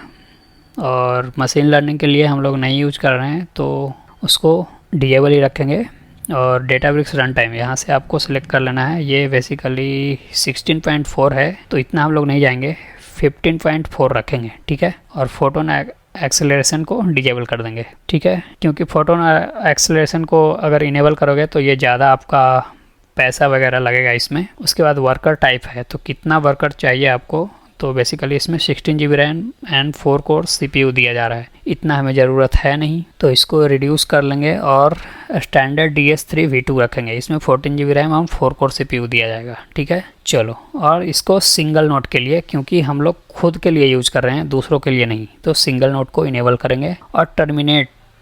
और मशीन लर्निंग के लिए हम लोग नहीं यूज कर रहे हैं तो उसको डिजेबल ही रखेंगे। और डेटाब्रिक्स रन टाइम यहाँ से आपको सेलेक्ट कर लेना है। ये बेसिकली 16.4 है, तो इतना हम लोग नहीं जाएंगे, 15.4 रखेंगे, ठीक है। और फोटोन एक्सेलरेशन को डिजेबल कर देंगे, ठीक है। क्योंकि फोटोन एक्सेलरेशन को अगर इनेबल करोगे तो ये ज़्यादा आपका पैसा वगैरह लगेगा इसमें। उसके बाद वर्कर टाइप है, तो कितना वर्कर चाहिए आपको। तो बेसिकली इसमें 16 GB RAM and 4 core CPU दिया जा रहा है। इतना हमें ज़रूरत है नहीं, तो इसको रिड्यूस कर लेंगे और स्टैंडर्ड DS3V2 रखेंगे। इसमें 14 GB रैम और 4 कोर CPU दिया जाएगा, ठीक है। चलो, और इसको सिंगल नोट के लिए, क्योंकि हम लोग खुद के लिए यूज़ कर रहे हैं, दूसरों के लिए नहीं, तो सिंगल नोट को इनेबल करेंगे। और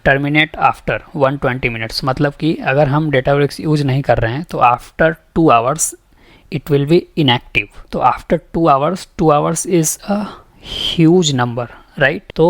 टर्मिनेट आफ्टर 120 मिनट्स, मतलब कि अगर हम डेटाब्रिक्स यूज नहीं कर रहे हैं तो after 2 hours it will be inactive. तो after 2 hours is a huge number, right. तो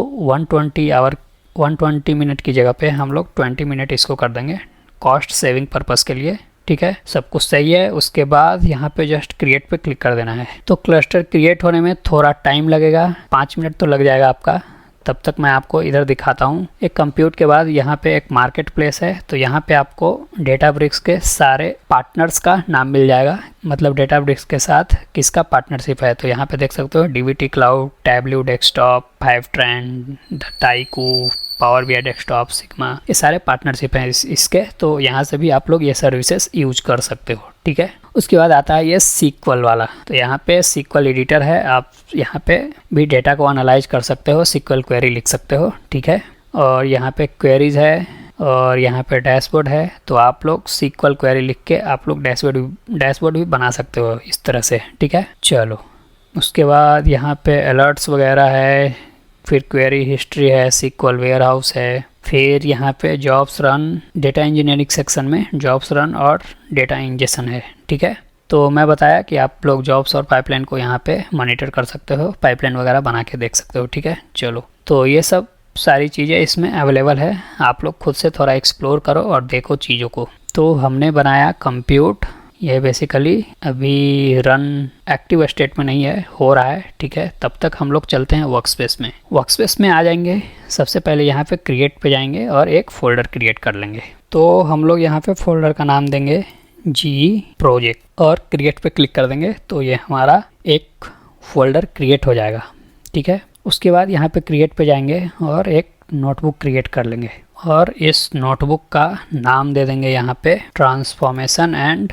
120 मिनट की जगह पे हम लोग 20 मिनट इसको कर देंगे, कॉस्ट सेविंग पर्पस के लिए, ठीक है। सब कुछ सही है। उसके बाद यहाँ पे जस्ट क्रिएट पे क्लिक कर देना है। तो क्लस्टर क्रिएट होने में थोड़ा टाइम लगेगा, 5 मिनट तो लग जाएगा आपका। तब तक मैं आपको इधर दिखाता हूँ। एक कंप्यूट के बाद यहाँ पे एक मार्केट प्लेस है, तो यहाँ पे आपको डेटाब्रिक्स के सारे पार्टनर्स का नाम मिल जाएगा, मतलब डेटाब्रिक्स के साथ किसका पार्टनरशिप है। तो यहाँ पे देख सकते हो DBT cloud, Tableau desktop, Fivetran, टाइकू, पावर BI डेस्कटॉप, सिग्मा, ये सारे पार्टनरशिप हैं इसके। तो यहाँ से भी आप लोग ये सर्विसेज यूज कर सकते हो, ठीक है। उसके बाद आता है ये सीक्वल वाला। तो यहाँ पे सीक्वल एडिटर है, आप यहाँ पे भी डेटा को एनालाइज कर सकते हो, सीक्वल क्वेरी लिख सकते हो, ठीक है। और यहाँ पे क्वेरीज है और यहाँ पे डैशबोर्ड है। तो आप लोग सीक्वल क्वेरी लिख के आप लोग डैशबोर्ड भी बना सकते हो इस तरह से, ठीक है। चलो, उसके बाद यहाँ पे अलर्ट्स वगैरह है, फिर क्वेरी हिस्ट्री है, सीक्वल वेयरहाउस है, फिर यहाँ पे jobs run, data engineering section में जॉब्स रन और डेटा इंजेक्शन है, ठीक है। तो मैं बताया कि आप लोग जॉब्स और पाइपलाइन को यहाँ पे मॉनिटर कर सकते हो, पाइपलाइन वगैरह बना के देख सकते हो, ठीक है। चलो, तो ये सब सारी चीज़ें इसमें अवेलेबल है, आप लोग खुद से थोड़ा एक्सप्लोर करो और देखो चीज़ों को। तो हमने बनाया कंप्यूट, ये बेसिकली अभी रन एक्टिव स्टेट में नहीं है, हो रहा है, ठीक है। तब तक हम लोग चलते हैं वर्कस्पेस में। वर्कस्पेस में आ जाएंगे, सबसे पहले यहाँ पे क्रिएट पे जाएंगे और एक फ़ोल्डर क्रिएट कर लेंगे। तो हम लोग यहाँ पे फ़ोल्डर का नाम देंगे G प्रोजेक्ट और क्रिएट पे क्लिक कर देंगे। तो ये हमारा एक फ़ोल्डर क्रिएट हो जाएगा, ठीक है। उसके बाद यहाँ पे क्रिएट पे जाएंगे और एक नोटबुक क्रिएट कर लेंगे और इस नोटबुक का नाम दे देंगे यहाँ पे transformation and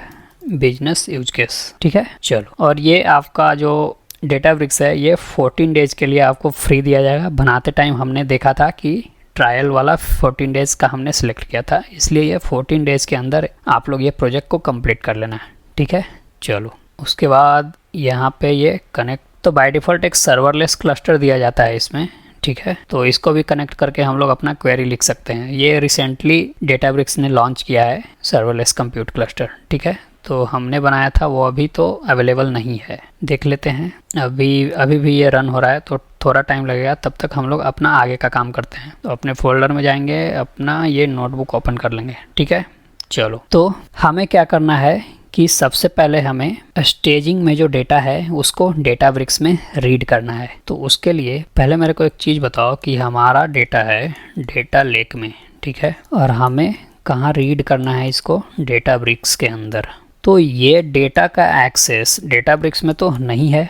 business use case, ठीक है। चलो, और ये आपका जो डेटाब्रिक्स है ये 14 डेज के लिए आपको फ्री दिया जाएगा। बनाते टाइम हमने देखा था कि ट्रायल वाला 14 डेज का हमने सेलेक्ट किया था, इसलिए ये 14 डेज के अंदर आप लोग ये प्रोजेक्ट को कंप्लीट कर लेना है, ठीक है। चलो, उसके बाद यहाँ पे ये कनेक्ट, तो बाय डिफ़ॉल्ट एक सर्वरलेस क्लस्टर दिया जाता है इसमें, ठीक है। तो इसको भी कनेक्ट करके हम लोग अपना क्वेरी लिख सकते हैं। ये रिसेंटली डेटाब्रिक्स ने लॉन्च किया है सर्वरलेस कंप्यूट क्लस्टर, ठीक है। तो हमने बनाया था वो अभी तो अवेलेबल नहीं है, देख लेते हैं। अभी भी ये रन हो रहा है तो थोड़ा टाइम लगेगा, तब तक हम लोग अपना आगे का काम करते हैं। तो अपने फोल्डर में जाएंगे, अपना ये नोटबुक ओपन कर लेंगे, ठीक है। चलो, तो हमें क्या करना है कि सबसे पहले हमें स्टेजिंग में जो डेटा है उसको डेटाब्रिक्स में रीड करना है। तो उसके लिए पहले मेरे को एक चीज़ बताओ कि हमारा डेटा है डेटा लेक में, ठीक है, और हमें कहाँ रीड करना है इसको, डेटाब्रिक्स के अंदर। तो ये डेटा का एक्सेस डेटाब्रिक्स में तो नहीं है,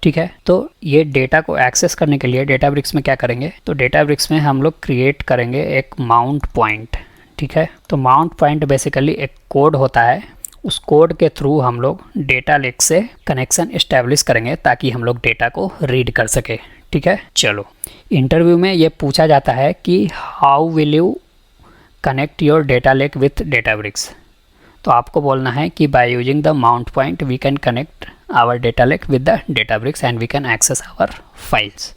ठीक है। तो ये डेटा को एक्सेस करने के लिए डेटाब्रिक्स में क्या करेंगे, तो डेटाब्रिक्स में हम लोग क्रिएट करेंगे एक माउंट पॉइंट, ठीक है। तो माउंट पॉइंट बेसिकली एक कोड होता है, उस कोड के थ्रू हम लोग डेटा लेक से कनेक्शन इस्टेब्लिश करेंगे ताकि हम लोग डेटा को रीड कर सके, ठीक है। चलो, इंटरव्यू में ये पूछा जाता है कि how will you connect your data lake with Databricks. तो आपको बोलना है कि by using the mount point we can connect our data lake with the Databricks and we can access our files,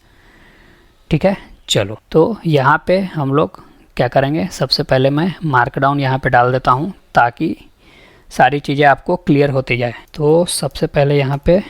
ठीक है। चलो, तो यहाँ पे हम लोग क्या करेंगे, सबसे पहले मैं मार्कडाउन यहाँ पे डाल देता हूँ ताकि सारी चीज़ें आपको क्लियर होती जाए। तो सबसे पहले यहाँ पे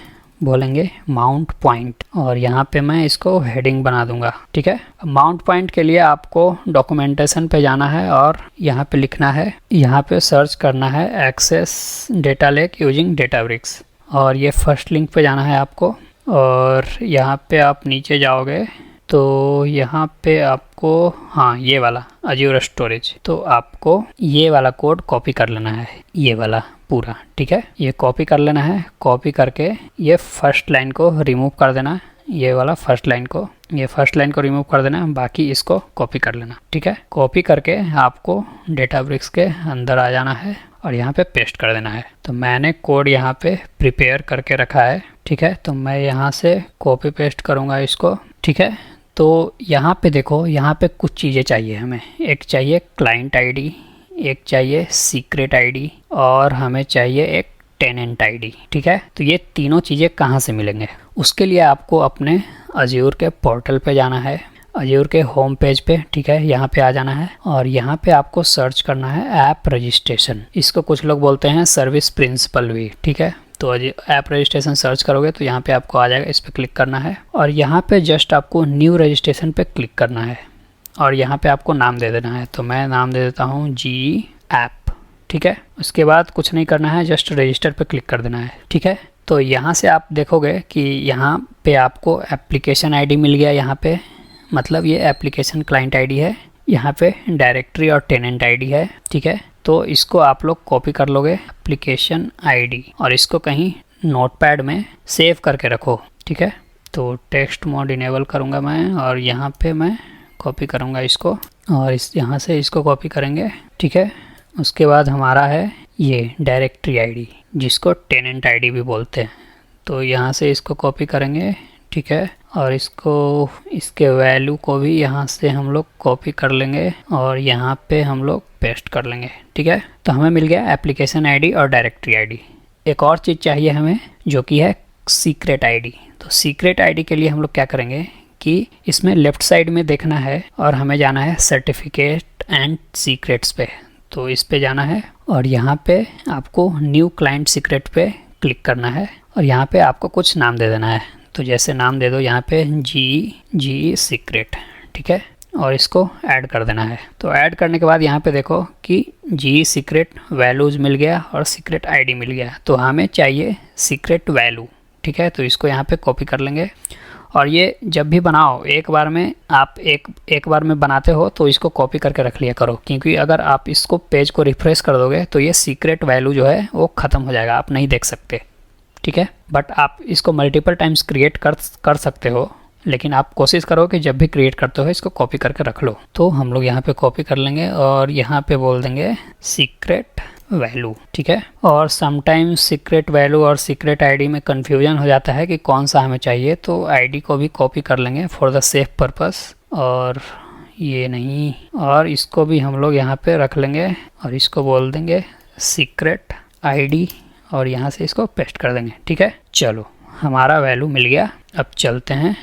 बोलेंगे माउंट पॉइंट और यहाँ पे मैं इसको हेडिंग बना दूंगा, ठीक है। माउंट पॉइंट के लिए आपको डॉक्यूमेंटेशन पे जाना है और यहाँ पे लिखना है, यहाँ पे सर्च करना है access data lake using Databricks, और ये फर्स्ट लिंक पे जाना है आपको। और यहाँ पे आप नीचे जाओगे तो यहाँ पे आपको, हाँ, ये वाला अज्योर स्टोरेज, तो आपको ये वाला कोड कॉपी कर लेना है, ये वाला पूरा, ठीक है। ये कॉपी कर लेना है, कॉपी करके ये फर्स्ट लाइन को रिमूव कर देना, ये वाला फर्स्ट लाइन को रिमूव कर देना, बाकी इसको कॉपी कर लेना, ठीक है। कॉपी करके आपको डेटाब्रिक्स के अंदर आ जाना है और यहाँ पे पेस्ट कर देना है। तो मैंने कोड यहाँ पे प्रिपेयर करके रखा है, ठीक है। तो मैं यहाँ से कॉपी पेस्ट करूँगा इसको, ठीक है। तो यहाँ पे देखो, यहाँ पे कुछ चीज़ें चाहिए हमें। एक चाहिए क्लाइंट आईडी, एक चाहिए सीक्रेट आईडी और हमें चाहिए एक टेनेंट आईडी, ठीक है। तो ये तीनों चीज़ें कहाँ से मिलेंगे, उसके लिए आपको अपने अज्योर के पोर्टल पे जाना है, अज्योर के होम पेज पे, ठीक है। यहाँ पे आ जाना है और यहाँ पे आपको सर्च करना है ऐप रजिस्ट्रेशन। इसको कुछ लोग बोलते हैं सर्विस प्रिंसिपल भी, ठीक है। तो ऐप रजिस्ट्रेशन सर्च करोगे तो यहाँ पे आपको आ जाएगा, इस पर क्लिक करना है और यहाँ पे जस्ट आपको न्यू रजिस्ट्रेशन पे क्लिक करना है और यहाँ पे आपको नाम दे देना है। तो मैं नाम दे देता हूँ जी ऐप, ठीक है। उसके बाद कुछ नहीं करना है, जस्ट रजिस्टर पे क्लिक कर देना है, ठीक है। तो यहाँ से आप देखोगे कि यहाँ पे आपको एप्लीकेशन आईडी मिल गया, यहाँ पे मतलब ये एप्लीकेशन क्लाइंट आईडी है, यहाँ पे डायरेक्टरी और टेनेंट आईडी है, ठीक है। तो इसको आप लोग कॉपी कर लोगे एप्लीकेशन आईडी और इसको कहीं नोटपैड में सेव करके रखो, ठीक है। तो टेक्स्ट मोड इनेबल करूँगा मैं और यहाँ पे मैं कॉपी करूँगा इसको और यहाँ से इसको कॉपी करेंगे, ठीक है। उसके बाद हमारा है ये डायरेक्टरी आईडी जिसको टेनेंट आईडी भी बोलते हैं। तो यहाँ से इसको कॉपी करेंगे, ठीक है, और इसके वैल्यू को भी यहाँ से हम लोग कॉपी कर लेंगे और यहाँ पे हम लोग पेस्ट कर लेंगे, ठीक है। तो हमें मिल गया एप्लीकेशन आईडी और डायरेक्टरी आईडी। एक और चीज़ चाहिए हमें जो कि है सीक्रेट आईडी। तो सीक्रेट आईडी के लिए हम लोग क्या करेंगे कि इसमें लेफ़्ट साइड में देखना है और हमें जाना है सर्टिफिकेट एंड सीक्रेट्स पे। तो इस पे जाना है और यहाँ पे आपको न्यू क्लाइंट सीक्रेट पे क्लिक करना है और यहाँ पे आपको कुछ नाम दे देना है। तो जैसे नाम दे दो यहाँ पे जी सीक्रेट, ठीक है, और इसको ऐड कर देना है। तो ऐड करने के बाद यहाँ पे देखो कि जी सीक्रेट वैल्यूज़ मिल गया और सीक्रेट आईडी मिल गया। तो हमें चाहिए सीक्रेट वैल्यू, ठीक है। तो इसको यहाँ पे कॉपी कर लेंगे और ये जब भी बनाओ एक बार में आप एक बार में बनाते हो तो इसको कॉपी करके रख लिया करो, क्योंकि अगर आप इसको पेज को रिफ्रेश कर दोगे तो ये सीक्रेट वैल्यू जो है वो ख़त्म हो जाएगा, आप नहीं देख सकते, ठीक है। बट आप इसको मल्टीपल टाइम्स क्रिएट कर सकते हो, लेकिन आप कोशिश करो कि जब भी क्रिएट करते हो इसको कॉपी करके रख लो। तो हम लोग यहाँ पे कॉपी कर लेंगे और यहाँ पे बोल देंगे सीक्रेट वैल्यू, ठीक है। और समटाइम्स सीक्रेट वैल्यू और सीक्रेट आईडी में कन्फ्यूजन हो जाता है कि कौन सा हमें चाहिए, तो आईडी को भी कॉपी कर लेंगे फॉर द सेफ पर्पस। और ये नहीं, और इसको भी हम लोग यहाँ पे रख लेंगे और इसको बोल देंगे सीक्रेट आईडी और यहाँ से इसको पेस्ट कर देंगे, ठीक है। चलो, हमारा वैल्यू मिल गया। अब चलते हैं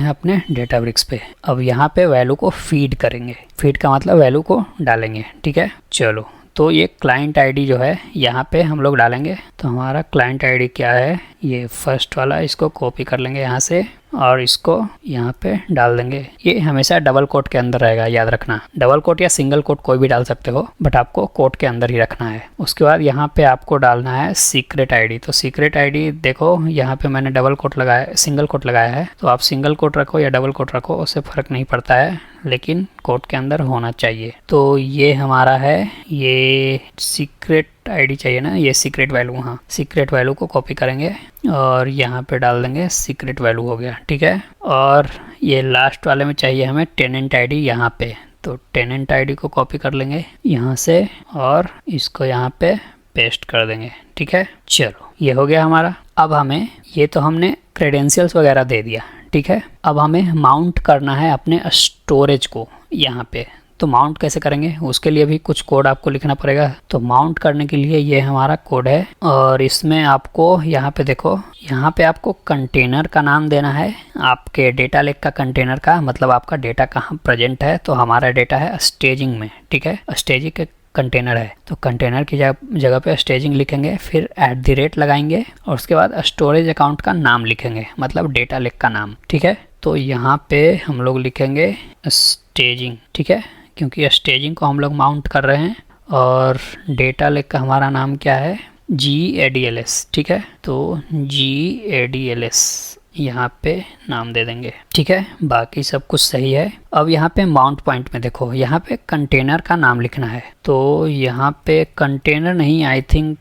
अपने डेटाब्रिक्स पे। अब यहाँ पे वैल्यू को फीड करेंगे। फीड का मतलब वैल्यू को डालेंगे, ठीक है। चलो, तो ये क्लाइंट आईडी जो है यहाँ पे हम लोग डालेंगे। तो हमारा क्लाइंट आईडी क्या है, ये फर्स्ट वाला, इसको कॉपी कर लेंगे यहाँ से और इसको यहाँ पे डाल देंगे। ये हमेशा डबल कोट के अंदर रहेगा, याद रखना। डबल कोट या सिंगल कोट कोई भी डाल सकते हो, बट आपको कोट के अंदर ही रखना है। उसके बाद यहाँ पे आपको डालना है सीक्रेट आईडी। तो सीक्रेट आईडी देखो, यहाँ पे मैंने डबल कोट लगाया, सिंगल कोट लगाया है। तो आप सिंगल कोट रखो या डबल कोट रखो, उससे फ़र्क नहीं पड़ता है, लेकिन कोट के अंदर होना चाहिए। तो ये हमारा है, ये सीक्रेट आईडी चाहिए ना, ये सीक्रेट वैल्यू, हाँ सीक्रेट वैल्यू को कॉपी करेंगे और यहाँ पे डाल देंगे सीक्रेट वैल्यू, हो गया, ठीक है। और ये लास्ट वाले में चाहिए हमें टेनेंट आईडी यहाँ पे। तो टेनेंट आईडी को कॉपी कर लेंगे यहाँ से और इसको यहाँ पे पेस्ट कर देंगे, ठीक है। चलो, ये हो गया हमारा। अब हमें ये तो हमने क्रेडेंशियल्स वगैरह दे दिया, ठीक है। अब हमें माउंट करना है अपने स्टोरेज को यहाँ पे। तो माउंट कैसे करेंगे, उसके लिए भी कुछ कोड आपको लिखना पड़ेगा। तो माउंट करने के लिए ये हमारा कोड है और इसमें आपको यहाँ पे देखो, यहाँ पे आपको कंटेनर का नाम देना है, आपके डेटा लेक का कंटेनर का, मतलब आपका डेटा कहाँ प्रेजेंट है। तो हमारा डेटा है स्टेजिंग में, ठीक है, स्टेजिंग के कंटेनर है। तो कंटेनर की जगह पे स्टेजिंग लिखेंगे, फिर @ लगाएंगे और उसके बाद स्टोरेज अकाउंट का नाम लिखेंगे, मतलब डेटा लेक का नाम, ठीक है। तो यहाँ पे हम लोग लिखेंगे स्टेजिंग, ठीक है, क्योंकि स्टेजिंग को हम लोग माउंट कर रहे हैं। और डेटा लेक का हमारा नाम क्या है, GADLS, ठीक है। तो GADLS यहाँ पे नाम दे देंगे, ठीक है। बाकी सब कुछ सही है। अब यहाँ पे माउंट पॉइंट में देखो, यहाँ पे कंटेनर का नाम लिखना है। तो यहाँ पे कंटेनर नहीं, I think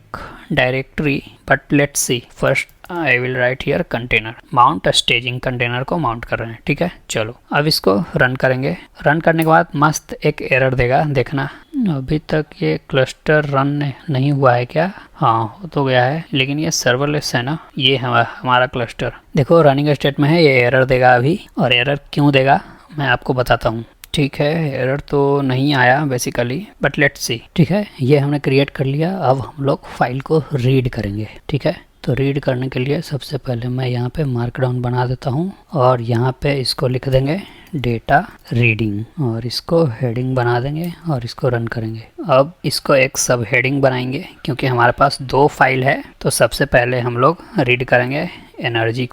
directory, but let's see first I will write here container. Mount staging, container को माउंट कर रहे हैं, ठीक है। चलो, अब इसको रन करेंगे। रन करने के बाद मस्त एक एरर देगा, देखना। अभी तक ये क्लस्टर रन नहीं हुआ है क्या, हाँ हो तो गया है, लेकिन ये सर्वरलेस है ना। ये हमारा क्लस्टर देखो रनिंग स्टेट में है, ये एरर देगा अभी। और एरर क्यों देगा मैं आपको बताता हूँ, ठीक है। एरर तो नहीं आया बेसिकली, बट लेट्स सी, ठीक है। ये हमने क्रिएट कर लिया। अब हम लोग फाइल को रीड करेंगे, ठीक है। तो रीड करने के लिए सबसे पहले मैं यहाँ पे मार्कडाउन बना देता हूँ और यहाँ पे इसको लिख देंगे डेटा रीडिंग और इसको हेडिंग बना देंगे और इसको रन करेंगे। अब इसको एक सब हेडिंग बनाएंगे क्योंकि हमारे पास 2 फाइल है। तो सबसे पहले हम लोग रीड करेंगे एनर्जी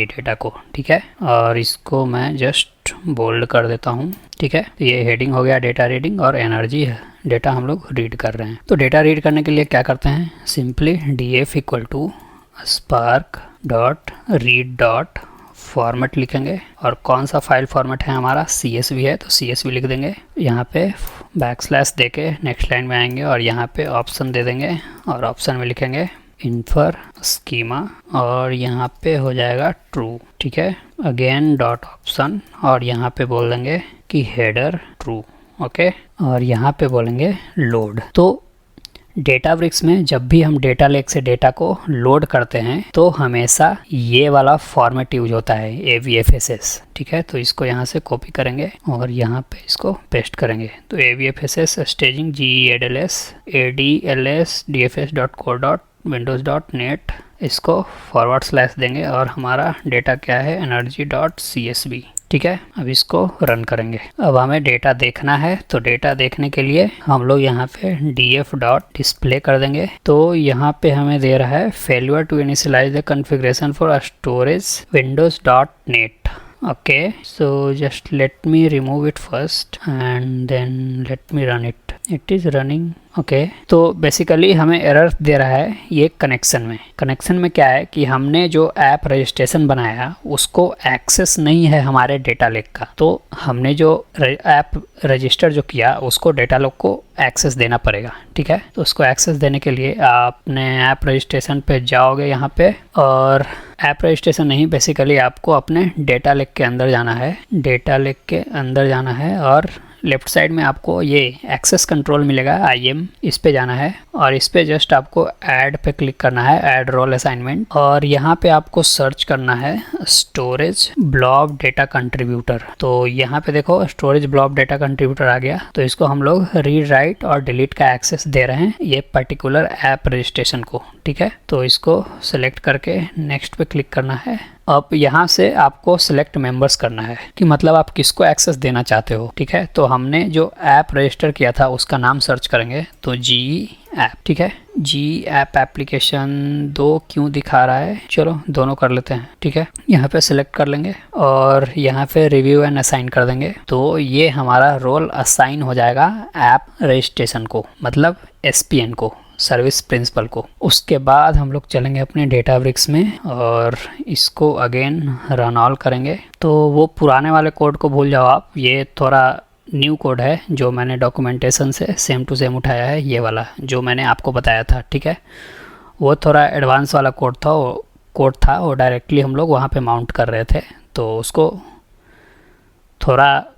डेटा को, ठीक है। और इसको मैं जस्ट बोल्ड कर देता हूँ, ठीक है। तो ये हेडिंग हो गया डेटा रीडिंग और एनर्जी डेटा हम लोग रीड कर रहे हैं। तो डेटा रीड करने के लिए क्या करते हैं, सिंपली df = spark.read.format लिखेंगे। और कौन सा फाइल फॉर्मेट है हमारा, CSV है, तो CSV लिख देंगे। यहाँ पे बैकस्लैश देके नेक्स्ट लाइन में आएंगे और यहाँ पे ऑप्शन दे देंगे और ऑप्शन में लिखेंगे इन्फर स्कीमा और यहाँ पे हो जाएगा ट्रू, ठीक है। अगेन डॉट ऑप्शन और यहाँ पे बोल देंगे कि हेडर ट्रू, ओके। और यहाँ पे बोलेंगे लोड। तो डेटाब्रिक्स में जब भी हम डेटा लेक से डेटा को लोड करते हैं तो हमेशा ये वाला फॉर्मेट यूज होता है, AVFSS, ठीक है। तो इसको यहाँ से कॉपी करेंगे और यहाँ पे इसको पेस्ट करेंगे। तो AVFSS स्टेजिंग GADLS dfs.core.windows.net, इसको / देंगे और हमारा डेटा क्या है, energy.csv, ठीक है। अब इसको रन करेंगे। अब हमें डेटा देखना है, तो डेटा देखने के लिए हम लोग यहाँ पे df.display कर देंगे। तो यहाँ पे हमें दे रहा है failure to initialise the configuration for storage windows.net, okay, so just let me remove it first and then let me run it is running, okay। तो बेसिकली हमें एरर दे रहा है ये कनेक्शन में क्या है कि हमने जो ऐप रजिस्ट्रेशन बनाया उसको एक्सेस नहीं है हमारे डेटा लेक का। तो हमने जो ऐप रजिस्टर जो किया उसको डेटा लेक को एक्सेस देना पड़ेगा, ठीक है। तो उसको एक्सेस देने के लिए आपने ऐप रजिस्ट्रेशन पे जाओगे यहाँ पे, और ऐप रजिस्ट्रेशन नहीं, बेसिकली आपको अपने डेटा लेक के अंदर जाना है, डेटा लेक के अंदर जाना है और लेफ्ट साइड में आपको ये एक्सेस कंट्रोल मिलेगा, IM, इस पे जाना है और इस पे जस्ट आपको ऐड पे क्लिक करना है, ऐड रोल असाइनमेंट, और यहाँ पे आपको सर्च करना है स्टोरेज ब्लॉब डेटा कंट्रीब्यूटर। तो यहाँ पे देखो स्टोरेज ब्लॉब डेटा कंट्रीब्यूटर आ गया। तो इसको हम लोग रीड राइट और डिलीट का एक्सेस दे रहे हैं ये पर्टिकुलर ऐप रजिस्ट्रेशन को, ठीक है। तो इसको सेलेक्ट करके नेक्स्ट पे क्लिक करना है। अब यहाँ से आपको सिलेक्ट मेंबर्स करना है कि मतलब आप किसको एक्सेस देना चाहते हो, ठीक है। तो हमने जो ऐप रजिस्टर किया था उसका नाम सर्च करेंगे, तो GE ऐप, ठीक है। GE ऐप एप्लीकेशन 2 क्यों दिखा रहा है, चलो दोनों कर लेते हैं, ठीक है। यहाँ पे सिलेक्ट कर लेंगे और यहाँ पे रिव्यू एंड असाइन कर देंगे। तो ये हमारा रोल असाइन हो जाएगा ऐप रजिस्ट्रेशन को, मतलब SPN को, सर्विस प्रिंसिपल को। उसके बाद हम लोग चलेंगे अपने डेटाब्रिक्स में और इसको अगेन रन ऑल करेंगे। तो वो पुराने वाले कोड को भूल जाओ आप, ये थोड़ा न्यू कोड है जो मैंने डॉक्यूमेंटेशन से सेम टू सेम उठाया है, ये वाला जो मैंने आपको बताया था, ठीक है। वो थोड़ा एडवांस वाला कोड था, वो डायरेक्टली हम लोग वहाँ पे माउंट कर रहे थे, तो उसको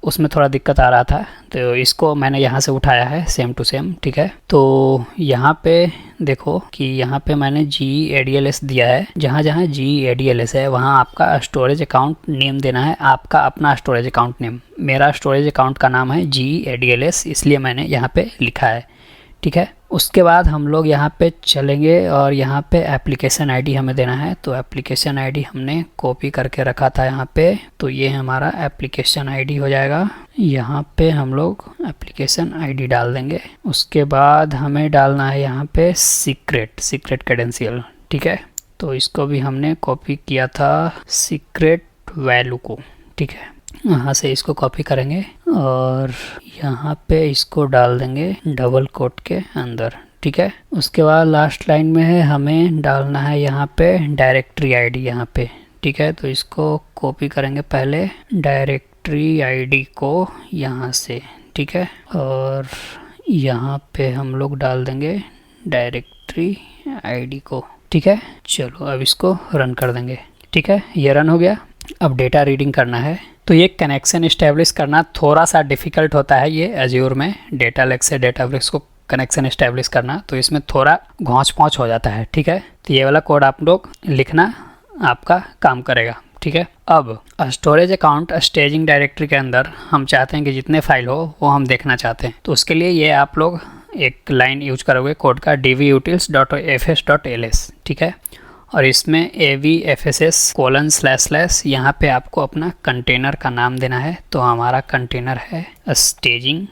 उसमें थोड़ा दिक्कत आ रहा था, तो इसको मैंने यहाँ से उठाया है सेम टू सेम, ठीक है। तो यहाँ पे देखो कि यहाँ पे मैंने GE ADLS दिया है, जहाँ जहाँ GE ADLS है वहाँ आपका स्टोरेज अकाउंट नेम देना है, आपका अपना स्टोरेज अकाउंट नेम। मेरा स्टोरेज अकाउंट का नाम है GE ADLS, इसलिए मैंने यहाँ पे लिखा है, ठीक है। उसके बाद हम लोग यहाँ पे चलेंगे और यहाँ पे एप्लीकेशन आईडी हमें देना है। तो एप्लीकेशन आईडी हमने कॉपी करके रखा था यहाँ पे, तो ये हमारा एप्लीकेशन आईडी हो जाएगा। यहाँ पे हम लोग एप्लीकेशन आईडी डाल देंगे। उसके बाद हमें डालना है यहाँ पे सीक्रेट क्रेडेंशियल, ठीक है। तो इसको भी हमने कॉपी किया था सीक्रेट वैल्यू को, ठीक है। यहाँ से इसको कॉपी करेंगे और यहाँ पे इसको डाल देंगे डबल कोट के अंदर, ठीक है। उसके बाद लास्ट लाइन में है हमें डालना है यहाँ पे डायरेक्टरी आईडी यहाँ पे, ठीक है। तो इसको कॉपी करेंगे पहले डायरेक्टरी आईडी को यहाँ से, ठीक है। और यहाँ पे हम लोग डाल देंगे डायरेक्टरी आईडी को, ठीक है। चलो अब इसको रन कर देंगे, ठीक है। ये रन हो गया। अब डेटा रीडिंग करना है। तो ये कनेक्शन इस्टेब्लिश करना थोड़ा सा डिफ़िकल्ट होता है, ये एज्योर में डेटा लेक से डेटाब्रिक्स को कनेक्शन इस्टेब्लिश करना, तो इसमें थोड़ा घौंच पौंच हो जाता है, ठीक है। तो ये वाला कोड आप लोग लिखना, आपका काम करेगा, ठीक है। अब स्टोरेज अकाउंट स्टेजिंग डायरेक्टरी के अंदर हम चाहते हैं कि जितने फाइल हो वो हम देखना चाहते हैं। तो उसके लिए ये आप लोग एक लाइन यूज करोगे कोड का dvutils.fs.ls, ठीक है। और इसमें avfss:/ यहाँ पे आपको अपना कंटेनर का नाम देना है। तो हमारा कंटेनर है स्टेजिंग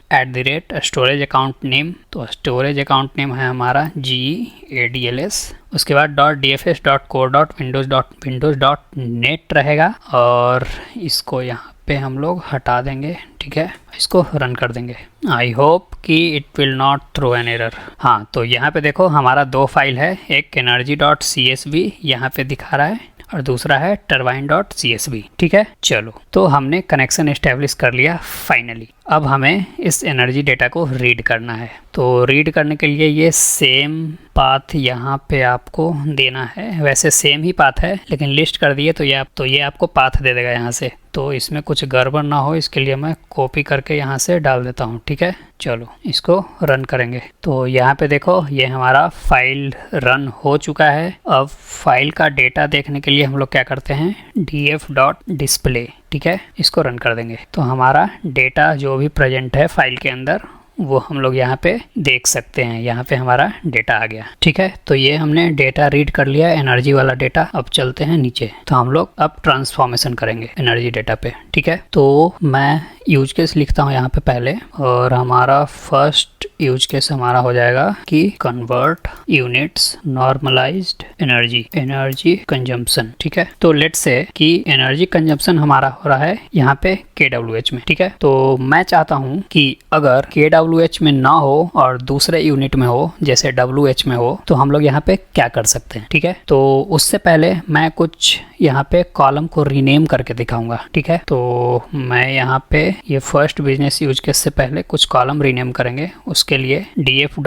@स्टोरेज अकाउंट नेम। तो स्टोरेज अकाउंट नेम है हमारा GE ADLS। उसके बाद .dfs.core.windows.net रहेगा और इसको यहाँ पे हम लोग हटा देंगे, ठीक है। इसको रन कर देंगे। आई होप कि it will not throw an error. हाँ, तो यहाँ पे देखो हमारा 2 फाइल है, एक energy.csv यहाँ पे दिखा रहा है और दूसरा है turbine.csv, ठीक है। चलो, तो हमने कनेक्शन एस्टेब्लिश कर लिया फाइनली। अब हमें इस एनर्जी डेटा को रीड करना है। तो रीड करने के लिए ये सेम पाथ यहाँ पे आपको देना है। वैसे सेम ही पाथ है लेकिन लिस्ट कर दिए तो ये आपको पाथ दे देगा यहाँ से। तो इसमें कुछ गड़बड़ ना हो इसके लिए मैं कॉपी करके यहाँ से डाल देता हूँ, ठीक है। चलो इसको रन करेंगे। तो यहाँ पे देखो ये हमारा फाइल रन हो चुका है। अब फाइल का डेटा देखने के लिए हम लोग क्या करते हैं, df.display, ठीक है, इसको रन कर देंगे। तो हमारा डेटा जो भी प्रेजेंट है फाइल के अंदर वो हम लोग यहाँ पे देख सकते हैं। यहाँ पे हमारा डेटा आ गया, ठीक है। तो ये हमने डेटा रीड कर लिया, एनर्जी वाला डेटा। अब चलते हैं नीचे। तो हम लोग अब ट्रांसफॉर्मेशन करेंगे एनर्जी डेटा पे, ठीक है। तो मैं यूज केस लिखता हूँ यहाँ पे पहले, और हमारा फर्स्ट यूज केस हमारा हो जाएगा कि convert units normalised energy consumption, ठीक है। तो लेट्स से कि एनर्जी कंजम्पशन हमारा हो रहा है यहाँ पे kWh में, ठीक है। तो मैं चाहता हूँ कि अगर kWh KWH में ना हो और दूसरे यूनिट में हो, जैसे WH में हो, तो हम लोग यहाँ पे क्या कर सकते हैं। ठीक है, तो उससे पहले मैं कुछ यहाँ पे कॉलम को रीनेम करके दिखाऊंगा। ठीक है, तो मैं यहाँ पे ये फर्स्ट बिजनेस यूज केस से पहले कुछ कॉलम रीनेम करेंगे। उसके लिए df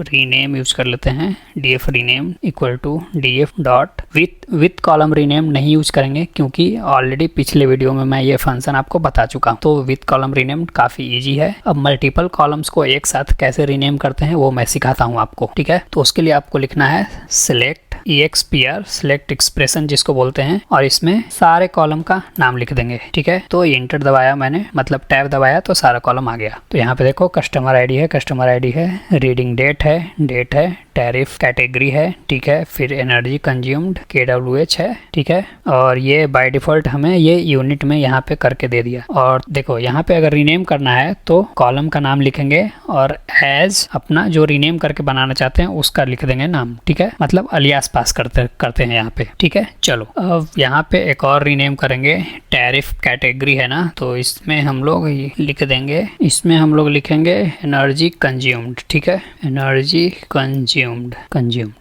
रीनेम यूज कर लेते हैं। df rename equal to df dot with column rename नहीं यूज करेंगे, क्योंकि ऑलरेडी पिछले वीडियो में मैं ये फंक्शन आपको बता चुका हूँ। तो विथ कॉलम रीनेम काफी इजी है। अब मल्टीपल कॉलम्स को एक साथ कैसे रीनेम करते हैं वो मैं सिखाता हूँ आपको। ठीक है, तो उसके लिए आपको लिखना है सिलेक्ट EXPR, सिलेक्ट एक्सप्रेशन जिसको बोलते हैं, और इसमें सारे कॉलम का नाम लिख देंगे। ठीक है, तो इंटर दबाया मैंने, मतलब टैब दबाया तो सारा कॉलम आ गया। तो यहाँ पे देखो कस्टमर आईडी है, रीडिंग डेट है, टैरिफ कैटेगरी है। ठीक है, फिर एनर्जी कंज्यूम्ड KWH है। ठीक है, और ये बाय डिफॉल्ट हमें ये यूनिट में यहाँ पे करके दे दिया। और देखो यहाँ पे अगर रीनेम करना है तो कॉलम का नाम लिखेंगे और एज अपना जो रीनेम करके बनाना चाहते हैं उसका लिख देंगे नाम। ठीक है, मतलब अलियास पास करते हैं यहाँ पे। ठीक है, चलो अब यहाँ पे एक और रीनेम करेंगे। टैरिफ कैटेगरी है ना, तो इसमें हम लोग लिख देंगे, इसमें हम लोग लिखेंगे एनर्जी कंज्यूम्ड। ठीक है, एनर्जी कंज्यूम्ड।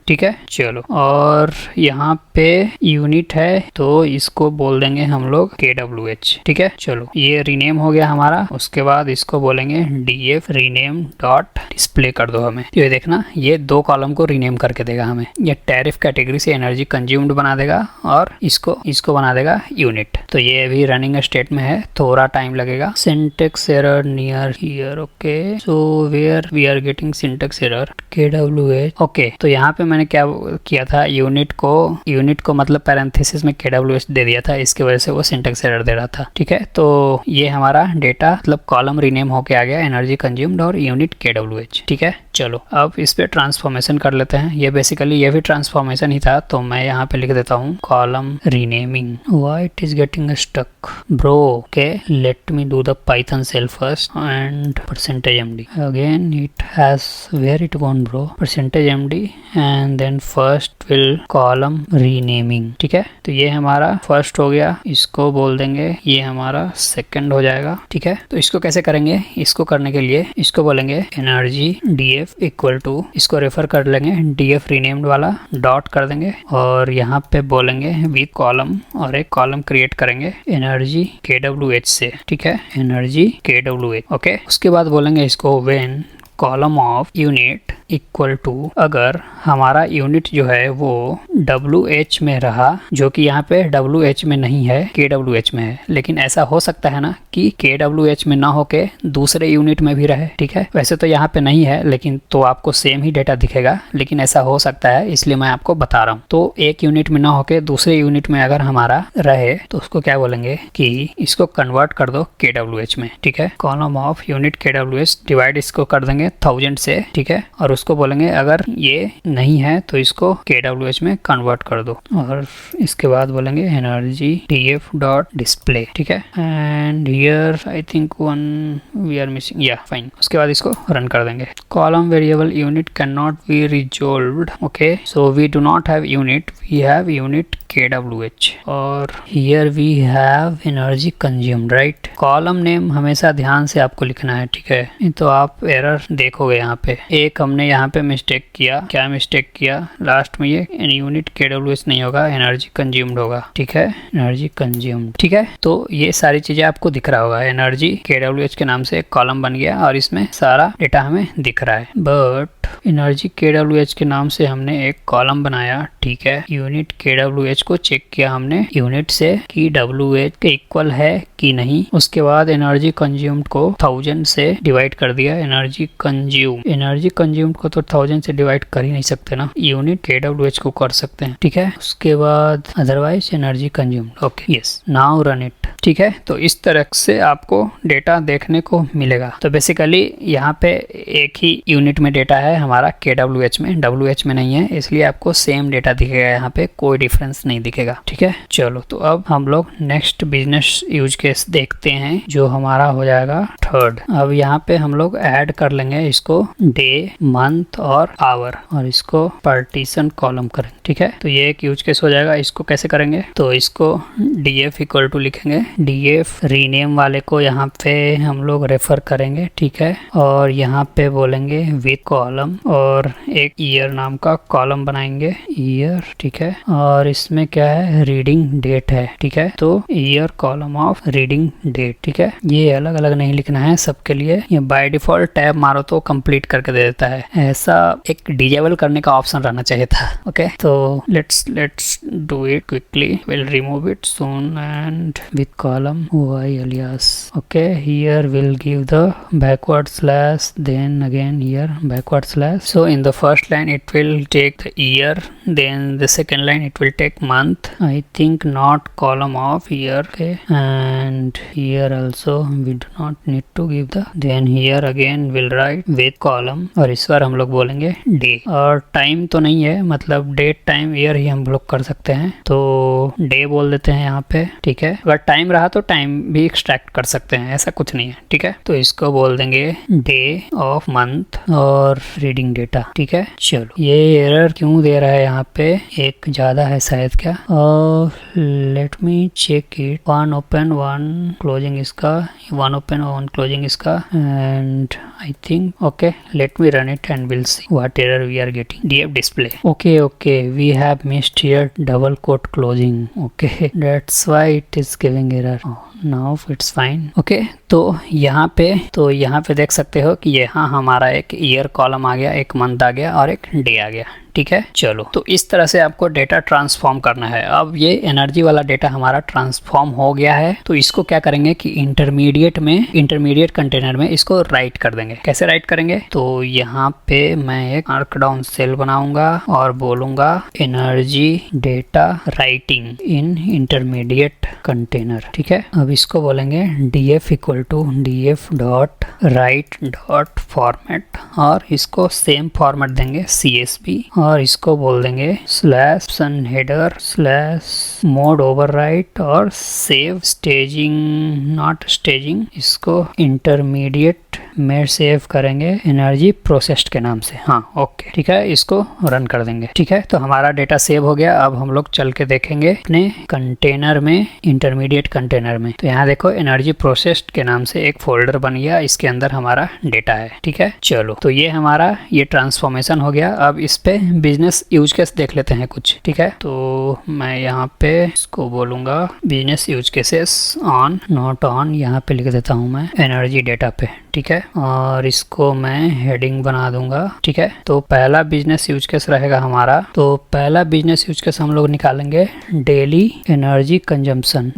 ठीक है, चलो, और यहाँ पे यूनिट है तो इसको बोल देंगे हम लोग KWH। ठीक है, चलो ये रीनेम हो गया हमारा। उसके बाद इसको बोलेंगे df रीनेम डॉट डिस्प्ले कर दो हमें। ये देखना, ये दो कॉलम को रीनेम करके देगा हमें। ये टैरिफ कैटेगरी से एनर्जी कंज्यूम्ड बना देगा और इसको बना देगा यूनिट। तो ये अभी रनिंग स्टेट में है, थोड़ा टाइम लगेगा। Syntax error near here. Okay, so where we are getting syntax error KWH। ओके, तो यहाँ पे मैंने क्या किया था, यूनिट को मतलब पैरेंथेसिस में KWH दे दिया था, इसकी वजह से वो सिंटेक्स एरर दे रहा था। ठीक है, तो ये हमारा डेटा मतलब कॉलम रीनेम होके आ गया, एनर्जी कंज्यूम्ड और यूनिट KWH। ठीक है, चलो अब इस पे ट्रांसफॉर्मेशन कर लेते हैं। ये बेसिकली ये भी ट्रांसफॉर्मेशन ही था, तो मैं यहाँ पे लिख देता हूँ column renaming. Why it is getting stuck bro. Okay, let me do the Python shell first and %md again it has where it gone bro, %md and then first will column renaming. ठीक है, तो ये हमारा first हो गया, इसको बोल देंगे ये हमारा सेकंड हो जाएगा। ठीक है, तो इसको कैसे करेंगे, इसको करने के लिए इसको बोलेंगे एनर्जी df इक्वल टू, इसको रेफर कर लेंगे df रीनेम्ड वाला, डॉट कर देंगे और यहाँ पे बोलेंगे विथ कॉलम, और एक कॉलम क्रिएट करेंगे एनर्जी KWH से। ठीक है, एनर्जी KWH। ओके, उसके बाद बोलेंगे इसको when column of unit equal to, अगर हमारा यूनिट जो है वो WH में रहा, जो कि यहाँ पे WH में नहीं है, KWH में है। लेकिन ऐसा हो सकता है ना कि KWH में ना होके दूसरे यूनिट में भी रहे। ठीक है, वैसे तो यहाँ पे नहीं है, लेकिन तो आपको सेम ही डेटा दिखेगा, लेकिन ऐसा हो सकता है, इसलिए मैं आपको बता रहा हूँ। तो एक यूनिट में ना होके दूसरे यूनिट में अगर हमारा रहे तो उसको क्या बोलेंगे कि इसको कन्वर्ट कर दो KWH में। ठीक है, column of unit KWH divide इसको कर देंगे 1000 से। ठीक है, और उसको बोलेंगे अगर ये नहीं है तो इसको KWH में कन्वर्ट कर दो, और इसके बाद बोलेंगे एनर्जी df डॉट डिस्प्ले। ठीक है, and here I think one we are missing, या फाइन। उसके बाद इसको रन कर देंगे। Column variable unit can not be resolved. Okay, so we do not have unit, we have unit KWH और here we have energy consumed, right? Column name हमेशा ध्यान से आपको लिखना है। ठीक है, नहीं तो आप एरर देखोगे। यहाँ पे एक हमने यहाँ पे मिस्टेक किया। क्या मिस्टेक किया, लास्ट में ये यूनिट KWH नहीं होगा, एनर्जी कंज्यूम्ड होगा। ठीक है, एनर्जी कंज्यूम्ड। ठीक है, तो ये सारी चीजें आपको दिख रहा होगा। एनर्जी KWH के नाम से एक कॉलम बन गया और इसमें सारा डेटा हमें दिख रहा है। बट एनर्जी KWH के नाम से हमने एक कॉलम बनाया। ठीक है, यूनिट KWH को चेक किया हमने यूनिट से कि WH के इक्वल है कि नहीं। उसके बाद एनर्जी कंज्यूम्ड को 1000 से डिवाइड कर दिया। एनर्जी कंज्यूम्ड को तो 1000 से डिवाइड कर ही नहीं सकते ना, यूनिट KWH को कर सकते हैं। ठीक है, उसके बाद otherwise energy consumed. Okay, yes, now run it. ठीक है, तो इस तरह से आपको डेटा देखने को मिलेगा। तो बेसिकली यहाँ पे एक ही यूनिट में डेटा है हमारा KWH में, WH में नहीं है, इसलिए आपको सेम डेटा दिखेगा। यहाँ पे कोई डिफरेंस नहीं दिखेगा। ठीक है, चलो तो अब हम लोग नेक्स्ट बिजनेस यूज केस देखते हैं, जो हमारा हो जाएगा थर्ड। अब यहाँ पे हम लोग ऐड कर लेंगे इसको डे, मंथ और आवर, और इसको पार्टीशन कॉलम करेंगे। ठीक है, तो ये एक यूज केस हो जाएगा। इसको कैसे करेंगे, तो इसको df इक्वल टू लिखेंगे df रीनेम वाले को यहाँ पे हम लोग रेफर करेंगे, ठीक है। और यहाँ पे बोलेंगे विद कॉलम और एक ईयर नाम का कॉलम बनाएंगे, ईयर, ठीक है। और इसमें क्या है, रीडिंग डेट है, ठीक है। तो year column of reading date, ठीक है। ये अलग अलग नहीं लिखना है सबके लिए, ये बाय डिफॉल्ट टैब मारो तो कंप्लीट करके दे देता है। ऐसा एक डिजेबल करने का ऑप्शन रहना चाहिए था। ओके, तो let's do it quickly, will remove it soon and with column Y alias. Okay, here we'll give the backward slash, then again here backward slash. So in the first line it will take the year, then the second line it will take month. I think not column of year. Okay, and here also we do not need to give the, then here again we'll write with column और इस बार हम लोग बोलेंगे day। और time तो नहीं है, मतलब डेट टाइम ईयर ही हम लोग कर सकते हैं, तो डे बोल देते हैं यहाँ पे, ठीक है। अगर टाइम रहा तो टाइम भी एक्सट्रैक्ट कर सकते हैं, ऐसा कुछ नहीं है, ठीक है। तो इसको बोल देंगे डे ऑफ मंथ और रीडिंग डेटा, ठीक है। चलो, ये एरर क्यों दे रहा है यहाँ पे, एक ज्यादा है शायद क्या, और let me check it, one open one closing इसका, वन ओपन वन क्लोजिंग इसका, and I think okay, let me run it and will see what error we are getting. DF display, okay, we have missed here double quote closing, okay, that's why it is giving error. Now it's fine. Okay, तो यहाँ पे देख सकते हो कि यहाँ हमारा एक ईयर कॉलम आ गया, एक मंथ आ गया और एक डे आ गया, ठीक है। चलो, तो इस तरह से आपको डेटा ट्रांसफॉर्म करना है। अब ये एनर्जी वाला डेटा हमारा ट्रांसफॉर्म हो गया है, तो इसको क्या करेंगे कि इंटरमीडिएट कंटेनर में इसको राइट कर देंगे। कैसे राइट करेंगे, तो यहाँ पे मैं एक मार्कडाउन सेल बनाऊंगा और बोलूंगा energy data writing in intermediate container, ठीक है। अब इसको बोलेंगे df equal to df dot write dot format और इसको सेम फॉर्मेट देंगे CSV और इसको बोल देंगे स्लैश सन हेडर स्लैश मोड ओवरराइट और सेव स्टेजिंग नॉट स्टेजिंग, इसको इंटरमीडिएट में सेव करेंगे एनर्जी प्रोसेस्ड के नाम से। हाँ, ओके, ठीक है, इसको रन कर देंगे, ठीक है। तो हमारा डेटा सेव हो गया। अब हम लोग चल के देखेंगे अपने कंटेनर में, इंटरमीडिएट कंटेनर में। तो यहाँ देखो एनर्जी प्रोसेस्ड के नाम से एक फोल्डर बन गया, इसके अंदर हमारा डेटा है, ठीक है। चलो, तो ये हमारा ये ट्रांसफॉर्मेशन हो गया। अब इस पे बिजनेस यूज केस देख लेते हैं कुछ, ठीक है। तो मैं यहाँ पे इसको बोलूंगा business use cases on not on, यहाँ पे लिख देता हूँ मैं एनर्जी डेटा पे, ठीक है। और इसको मैं हेडिंग बना दूंगा, ठीक है। तो पहला बिजनेस यूज केस रहेगा हमारा, तो पहला बिजनेस यूज केस हम लोग निकालेंगे daily energy consumption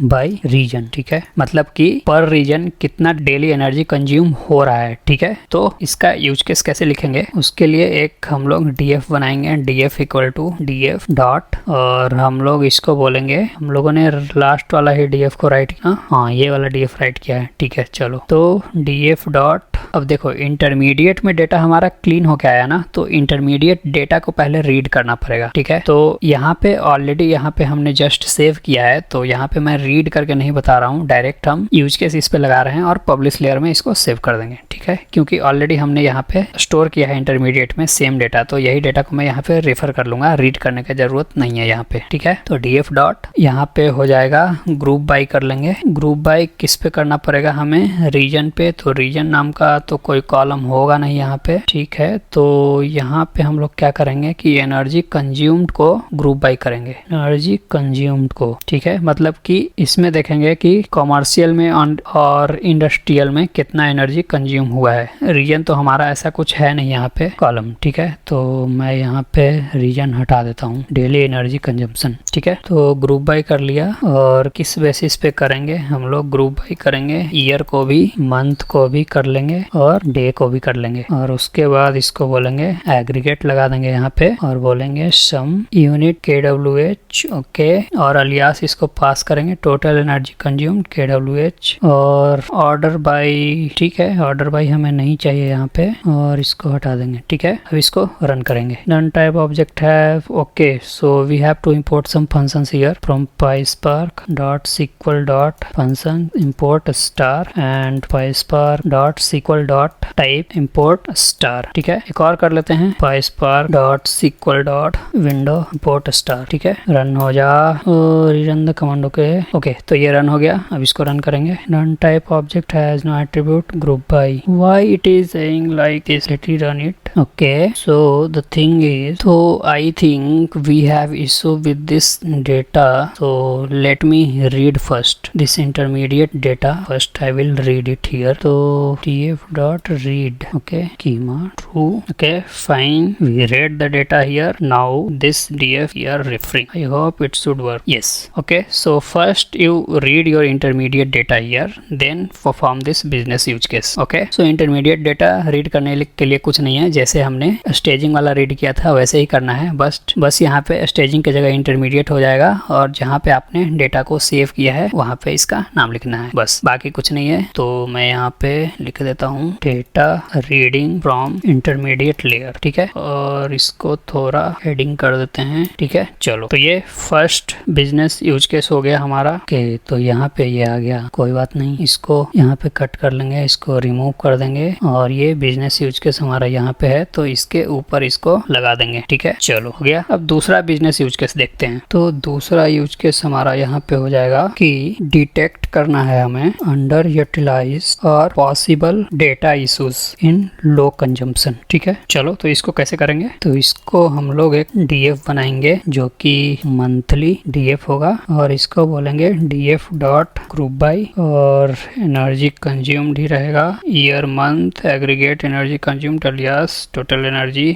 by region, ठीक है। मतलब कि पर रीजन कितना डेली एनर्जी कंज्यूम हो रहा है, ठीक है। तो इसका यूज केस कैसे लिखेंगे, उसके लिए एक हम लोग डीएफ बनाएंगे, DF equal to DF dot, और हम लोग इसको बोलेंगे, हम लोगों ने लास्ट वाला ही डीएफ को राइट किया, हाँ ये वाला डीएफ राइट किया है, ठीक है। चलो, तो df डॉट, अब देखो इंटरमीडिएट में डेटा हमारा क्लीन होके आया ना, तो इंटरमीडिएट डेटा को पहले रीड करना पड़ेगा, ठीक है। तो यहाँ पे ऑलरेडी यहाँ पे हमने जस्ट सेव किया है, तो यहाँ पे मैं रीड करके नहीं बता रहा हूँ, डायरेक्ट हम यूज केस इस पे लगा रहे हैं और पब्लिश लेयर में इसको सेव कर देंगे, ठीक है। क्योंकि ऑलरेडी हमने यहाँ पे स्टोर किया है इंटरमीडिएट में सेम डेटा, तो यही डेटा को मैं यहाँ पे रेफर कर लूंगा, रीड करने की जरूरत नहीं है यहाँ पे, ठीक है। तो df डॉट यहाँ पे हो जाएगा ग्रुप बाय कर लेंगे। ग्रुप बाय किस पे करना पड़ेगा हमें, रीजन पे। तो रीजन नाम का तो कोई कॉलम होगा नहीं यहाँ पे, ठीक है। तो यहाँ पे हम लोग क्या करेंगे कि एनर्जी कंज्यूम्ड को ग्रुप बाय करेंगे, एनर्जी कंज्यूम्ड को, ठीक है। मतलब कि इसमें देखेंगे कि कॉमर्शियल में और इंडस्ट्रियल में कितना एनर्जी कंज्यूम हुआ है। रीजन तो हमारा ऐसा कुछ है नहीं यहाँ पे कॉलम, ठीक है। तो मैं यहाँ पे रीजन हटा देता हूँ, डेली एनर्जी कंजम्पशन, ठीक है। तो ग्रुप बाय कर लिया, और किस बेसिस पे करेंगे हम लोग ग्रुप बाय करेंगे, ईयर को भी मंथ को भी कर लेंगे और डे को भी कर लेंगे, और उसके बाद इसको बोलेंगे एग्रीगेट लगा देंगे यहाँ पे और बोलेंगे सम यूनिट KWH, ओके। और अलियास इसको पास करेंगे टोटल एनर्जी कंज्यूम्ड KWH, और ऑर्डर बाय, ठीक है। ऑर्डर बाय हमें नहीं चाहिए यहाँ पे, और इसको हटा देंगे, ठीक है। अब इसको रन करेंगे। नन टाइप ऑब्जेक्ट है, okay. So we have to import some functions here from PySpark dot SQL dot function import star and PySpark dot SQL dot type import star. ठीक है, एक और कर लेते हैं, PySpark dot SQL dot window import star. ठीक है, run हो जा और रन द कमांड। ओके, तो ये रन हो गया। अब इसको रन करेंगे। Run type object has no attribute group by, why it is saying like this, let me run it. Okay, so the thing is, so I think we have issue with this data, so let me read first this intermediate data. First I will read it here. So df dot read, okay, schema true. Okay, fine, we read the data here. Now this df we are referring, I hope it should work. Yes. Okay, so first you read your intermediate data here, then perform this business use case. Okay, so intermediate data read करने के लिए कुछ नहीं है, जैसे हमने staging वाला read किया था वैसे ही करना है। बस यहाँ पे स्टेजिंग की जगह इंटरमीडिएट हो जाएगा और जहाँ पे आपने डेटा को सेव किया है वहाँ पे इसका नाम लिखना है, बस, बाकी कुछ नहीं है। तो मैं यहाँ पे लिख देता हूँ data reading from intermediate layer. ठीक है, और इसको थोड़ा हेडिंग कर देते हैं। ठीक है, चलो, तो ये फर्स्ट बिजनेस यूज केस हो गया हमारा। ओके, तो यहाँ पे ये आ गया, कोई बात नहीं, इसको यहाँ पे कट कर लेंगे, इसको रिमूव कर देंगे और ये बिजनेस यूज केस हमारा यहाँ पे है तो इसके ऊपर इसको लगा देंगे। ठीक है, चलो, हो गया। अब दूसरा बिजनेस यूज केस देखते हैं। तो दूसरा यूज केस हमारा यहाँ पे हो जाएगा कि डिटेक्ट करना है हमें अंडर यूटिलाइज्ड और possible data issues in low consumption. ठीक है, चलो, तो इसको कैसे करेंगे? तो इसको हम लोग एक डीएफ बनाएंगे जो कि मंथली डीएफ होगा और इसको बोलेंगे डीएफ डॉट ग्रुप बाय और एनर्जी कंज्यूम्ड ही रहेगा, year month aggregate energy consumed alias total energy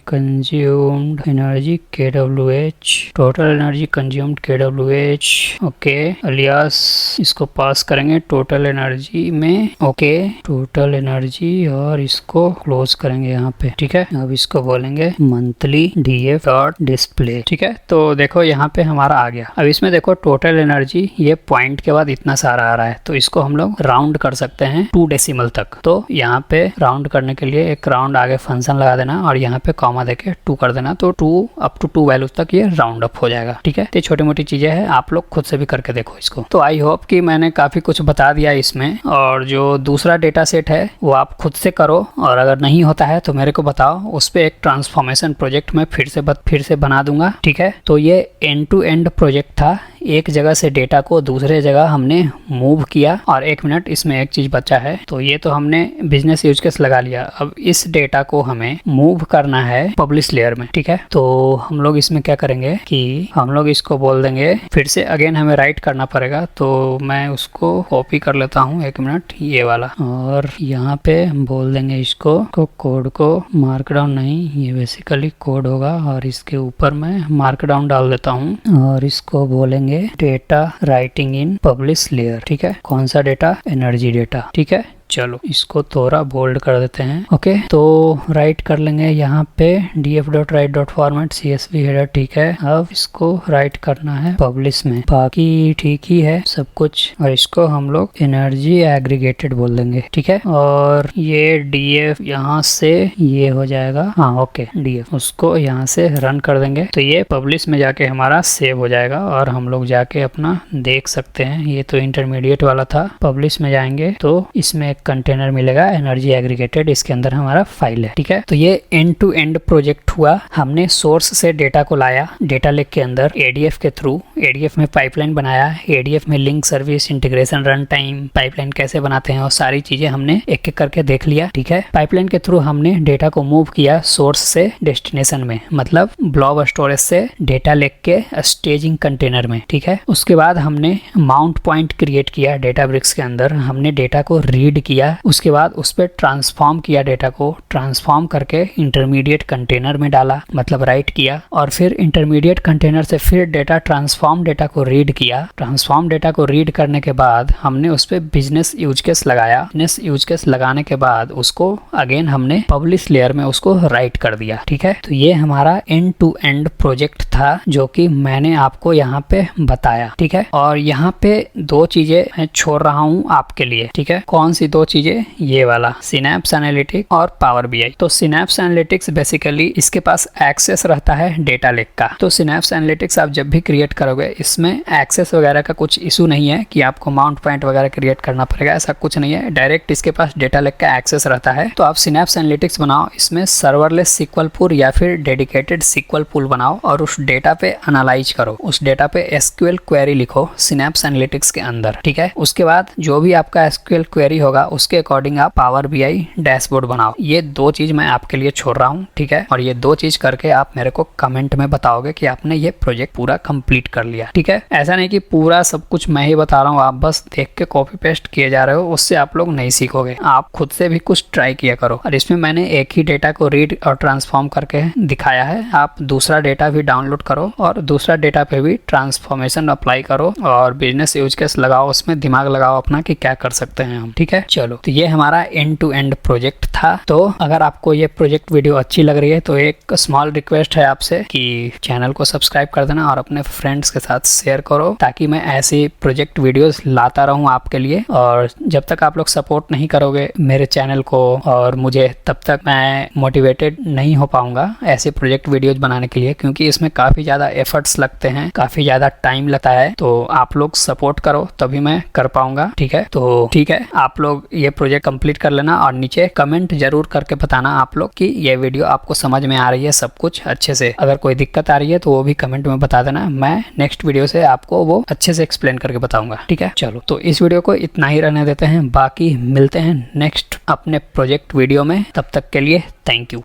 consumed energy KWH, total energy consumed KWH। Okay, alias इसको पास करेंगे टोटल एनर्जी में। ओके, टोटल एनर्जी और इसको क्लोज करेंगे यहाँ पे। ठीक है, अब इसको बोलेंगे मंथली डीएफ डॉट डिस्प्ले। ठीक है, तो देखो यहाँ पे हमारा आ गया। अब इसमें देखो टोटल एनर्जी ये पॉइंट के बाद इतना सारा आ रहा है, तो इसको हम लोग राउंड कर सकते हैं 2 डेसिमल तक। तो यहाँ पे राउंड करने के लिए एक राउंड आगे फंक्शन लगा देना और यहाँ पे कॉमा देके 2 कर देना, तो 2 अप टू 2 वैल्यूज तक ये राउंड अप हो जाएगा। ठीक है, तो छोटी मोटी चीजें हैं, आप लोग खुद से भी करके देखो इसको। तो आई होप कि मैंने काफी कुछ बता दिया इसमें, और जो दूसरा डेटा सेट है वो आप खुद से करो, और अगर नहीं होता है तो मेरे को बताओ, उस पे एक ट्रांसफॉर्मेशन प्रोजेक्ट मैं फिर से बना दूंगा। ठीक है, तो ये एंड टू एंड प्रोजेक्ट था, एक जगह से डेटा को दूसरे जगह हमने मूव किया। और 1 मिनट, इसमें एक चीज बचा है, तो ये तो हमने बिजनेस यूज केस लगा लिया। अब इस डेटा को हमें मूव करना है पब्लिश लेयर में। ठीक है, तो हम लोग इसमें क्या करेंगे कि हम लोग इसको बोल देंगे, फिर से अगेन हमें राइट करना पड़ेगा, तो मैं उसको कॉपी कर लेता हूँ 1 मिनट, ये वाला, और यहाँ पे बोल देंगे इसको कोड को मार्कडाउन नहीं, ये बेसिकली कोड होगा, और इसके ऊपर मैं मार्कडाउन डाल देता हूँ और इसको बोलेंगे डेटा राइटिंग इन पब्लिश लेयर। ठीक है, कौन सा डेटा? Energy data. ठीक है, चलो, इसको थोड़ा बोल्ड कर देते हैं। ओके, तो राइट कर लेंगे यहाँ पे df.write.format CSV हेडर। ठीक है, अब इसको राइट करना है पब्लिश में, बाकी ठीक ही है सब कुछ, और इसको हम लोग एनर्जी एग्रीगेटेड बोल देंगे। ठीक है, और ये df यहाँ से ये हो जाएगा, हाँ ओके, df उसको यहाँ से रन कर देंगे, तो ये पब्लिश में जाके हमारा सेव हो जाएगा और हम लोग जाके अपना देख सकते हैं। ये तो इंटरमीडिएट वाला था, पब्लिश में जाएंगे तो इसमें कंटेनर मिलेगा एनर्जी एग्रीगेटेड, इसके अंदर हमारा फाइल है। ठीक है, तो ये एंड टू एंड प्रोजेक्ट हुआ। हमने सोर्स से डेटा को लाया, डेटा लेक के अंदर एडीएफ के थ्रू, एडीएफ में पाइपलाइन बनाया, एडीएफ में link service, integration, run time, pipeline कैसे बनाते हैं और सारी चीजें हमने एक एक करके देख लिया। ठीक है, पाइपलाइन के थ्रू हमने डेटा को मूव किया सोर्स से डेस्टिनेशन में, मतलब ब्लॉब स्टोरेज से डेटा लेक के स्टेजिंग कंटेनर में। ठीक है, उसके बाद हमने माउंट पॉइंट क्रिएट किया डेटाब्रिक्स के अंदर, हमने डेटा को रीड किया, उसके बाद उस पर ट्रांसफॉर्म किया, डेटा को ट्रांसफॉर्म करके इंटरमीडिएट कंटेनर में डाला, मतलब राइट किया, और फिर इंटरमीडिएट कंटेनर से फिर डेटा ट्रांसफॉर्म डेटा को रीड किया। ट्रांसफॉर्म डेटा को रीड करने के बाद हमने उस पर बिजनेस यूज केस लगाया। बिजनेस यूज केस लगाने के बाद उसको अगेन हमने पब्लिश लेयर में उसको राइट कर दिया। ठीक है, तो ये हमारा एंड टू एंड प्रोजेक्ट था जो कि मैंने आपको यहाँ पे बताया। ठीक है, और यहाँ पे 2 चीजें मैं छोड़ रहा हूँ आपके लिए। ठीक है, कौन सी दो चीजें, ये वाला सिनेप्स एनालिटिक्स और पावर बीआई। तो सिनेप्स एनालिटिक्स बेसिकली इसके पास एक्सेस रहता है डेटा लेक का। तो सिनेप्स एनालिटिक्स आप जब भी क्रिएट करोगे इसमें एक्सेस वगैरह का कुछ इशू नहीं है कि आपको माउंट पॉइंट वगैरह क्रिएट करना पड़ेगा, ऐसा कुछ नहीं है। डायरेक्ट इसके पास डेटा लेक का एक्सेस रहता है। तो आप सिनेप्स एनालिटिक्स बनाओ, इसमें सर्वरलेस सिक्वल पूल या फिर डेडिकेटेड सिक्वल पूल बनाओ और उस डेटा पे एनालाइज करो, उस डेटा पे एसक्यूएल क्वेरी लिखो सिनेप्स एनालिटिक्स के अंदर, ठीक है। उसके बाद जो भी आपका एसक्यूएल क्वेरी होगा उसके अकॉर्डिंग आप पावर बीआई डैशबोर्ड बनाओ। ये दो चीज मैं आपके लिए छोड़ रहा हूँ, ठीक है। और ये दो चीज करके आप मेरे को कमेंट में बताओगे कि आपने ये प्रोजेक्ट पूरा कंप्लीट कर लिया, ठीक है। ऐसा नहीं कि पूरा सब कुछ मैं ही बता रहा हूँ, आप बस देख के कॉपी पेस्ट किए जा रहे हो, उससे आप लोग नहीं सीखोगे। आप खुद से भी कुछ ट्राई किया करो। और इसमें मैंने एक ही डेटा को रीड और ट्रांसफॉर्म करके दिखाया है, आप दूसरा डेटा भी डाउनलोड करो और दूसरा डेटा पे भी ट्रांसफॉर्मेशन अप्लाई करो और बिजनेस यूज केस लगाओ, उसमें दिमाग लगाओ अपना कि क्या कर सकते हैं हम, ठीक है। चलो, तो ये हमारा एंड टू एंड प्रोजेक्ट था। तो अगर आपको ये प्रोजेक्ट वीडियो अच्छी लग रही है तो एक स्मॉल रिक्वेस्ट है आपसे कि चैनल को सब्सक्राइब कर देना और अपने फ्रेंड्स के साथ शेयर करो, ताकि मैं ऐसी प्रोजेक्ट वीडियोस लाता रहूं आपके लिए। और जब तक आप लोग सपोर्ट नहीं करोगे मेरे चैनल को और मुझे, तब तक मैं मोटिवेटेड नहीं हो पाऊंगा ऐसे प्रोजेक्ट वीडियोज बनाने के लिए, क्योंकि इसमें काफी ज्यादा एफर्ट्स लगते हैं, काफी ज्यादा टाइम लगता है। तो आप लोग सपोर्ट करो तभी मैं कर पाऊंगा, ठीक है। तो ठीक है, आप लोग ये प्रोजेक्ट कंप्लीट कर लेना और नीचे कमेंट जरूर करके बताना आप लोग कि ये वीडियो आपको समझ में आ रही है सब कुछ अच्छे से। अगर कोई दिक्कत आ रही है तो वो भी कमेंट में बता देना, मैं नेक्स्ट वीडियो से आपको वो अच्छे से एक्सप्लेन करके बताऊंगा, ठीक है। चलो, तो इस वीडियो को इतना ही रहने देते हैं, बाकी मिलते हैं नेक्स्ट अपने प्रोजेक्ट वीडियो में। तब तक के लिए थैंक यू।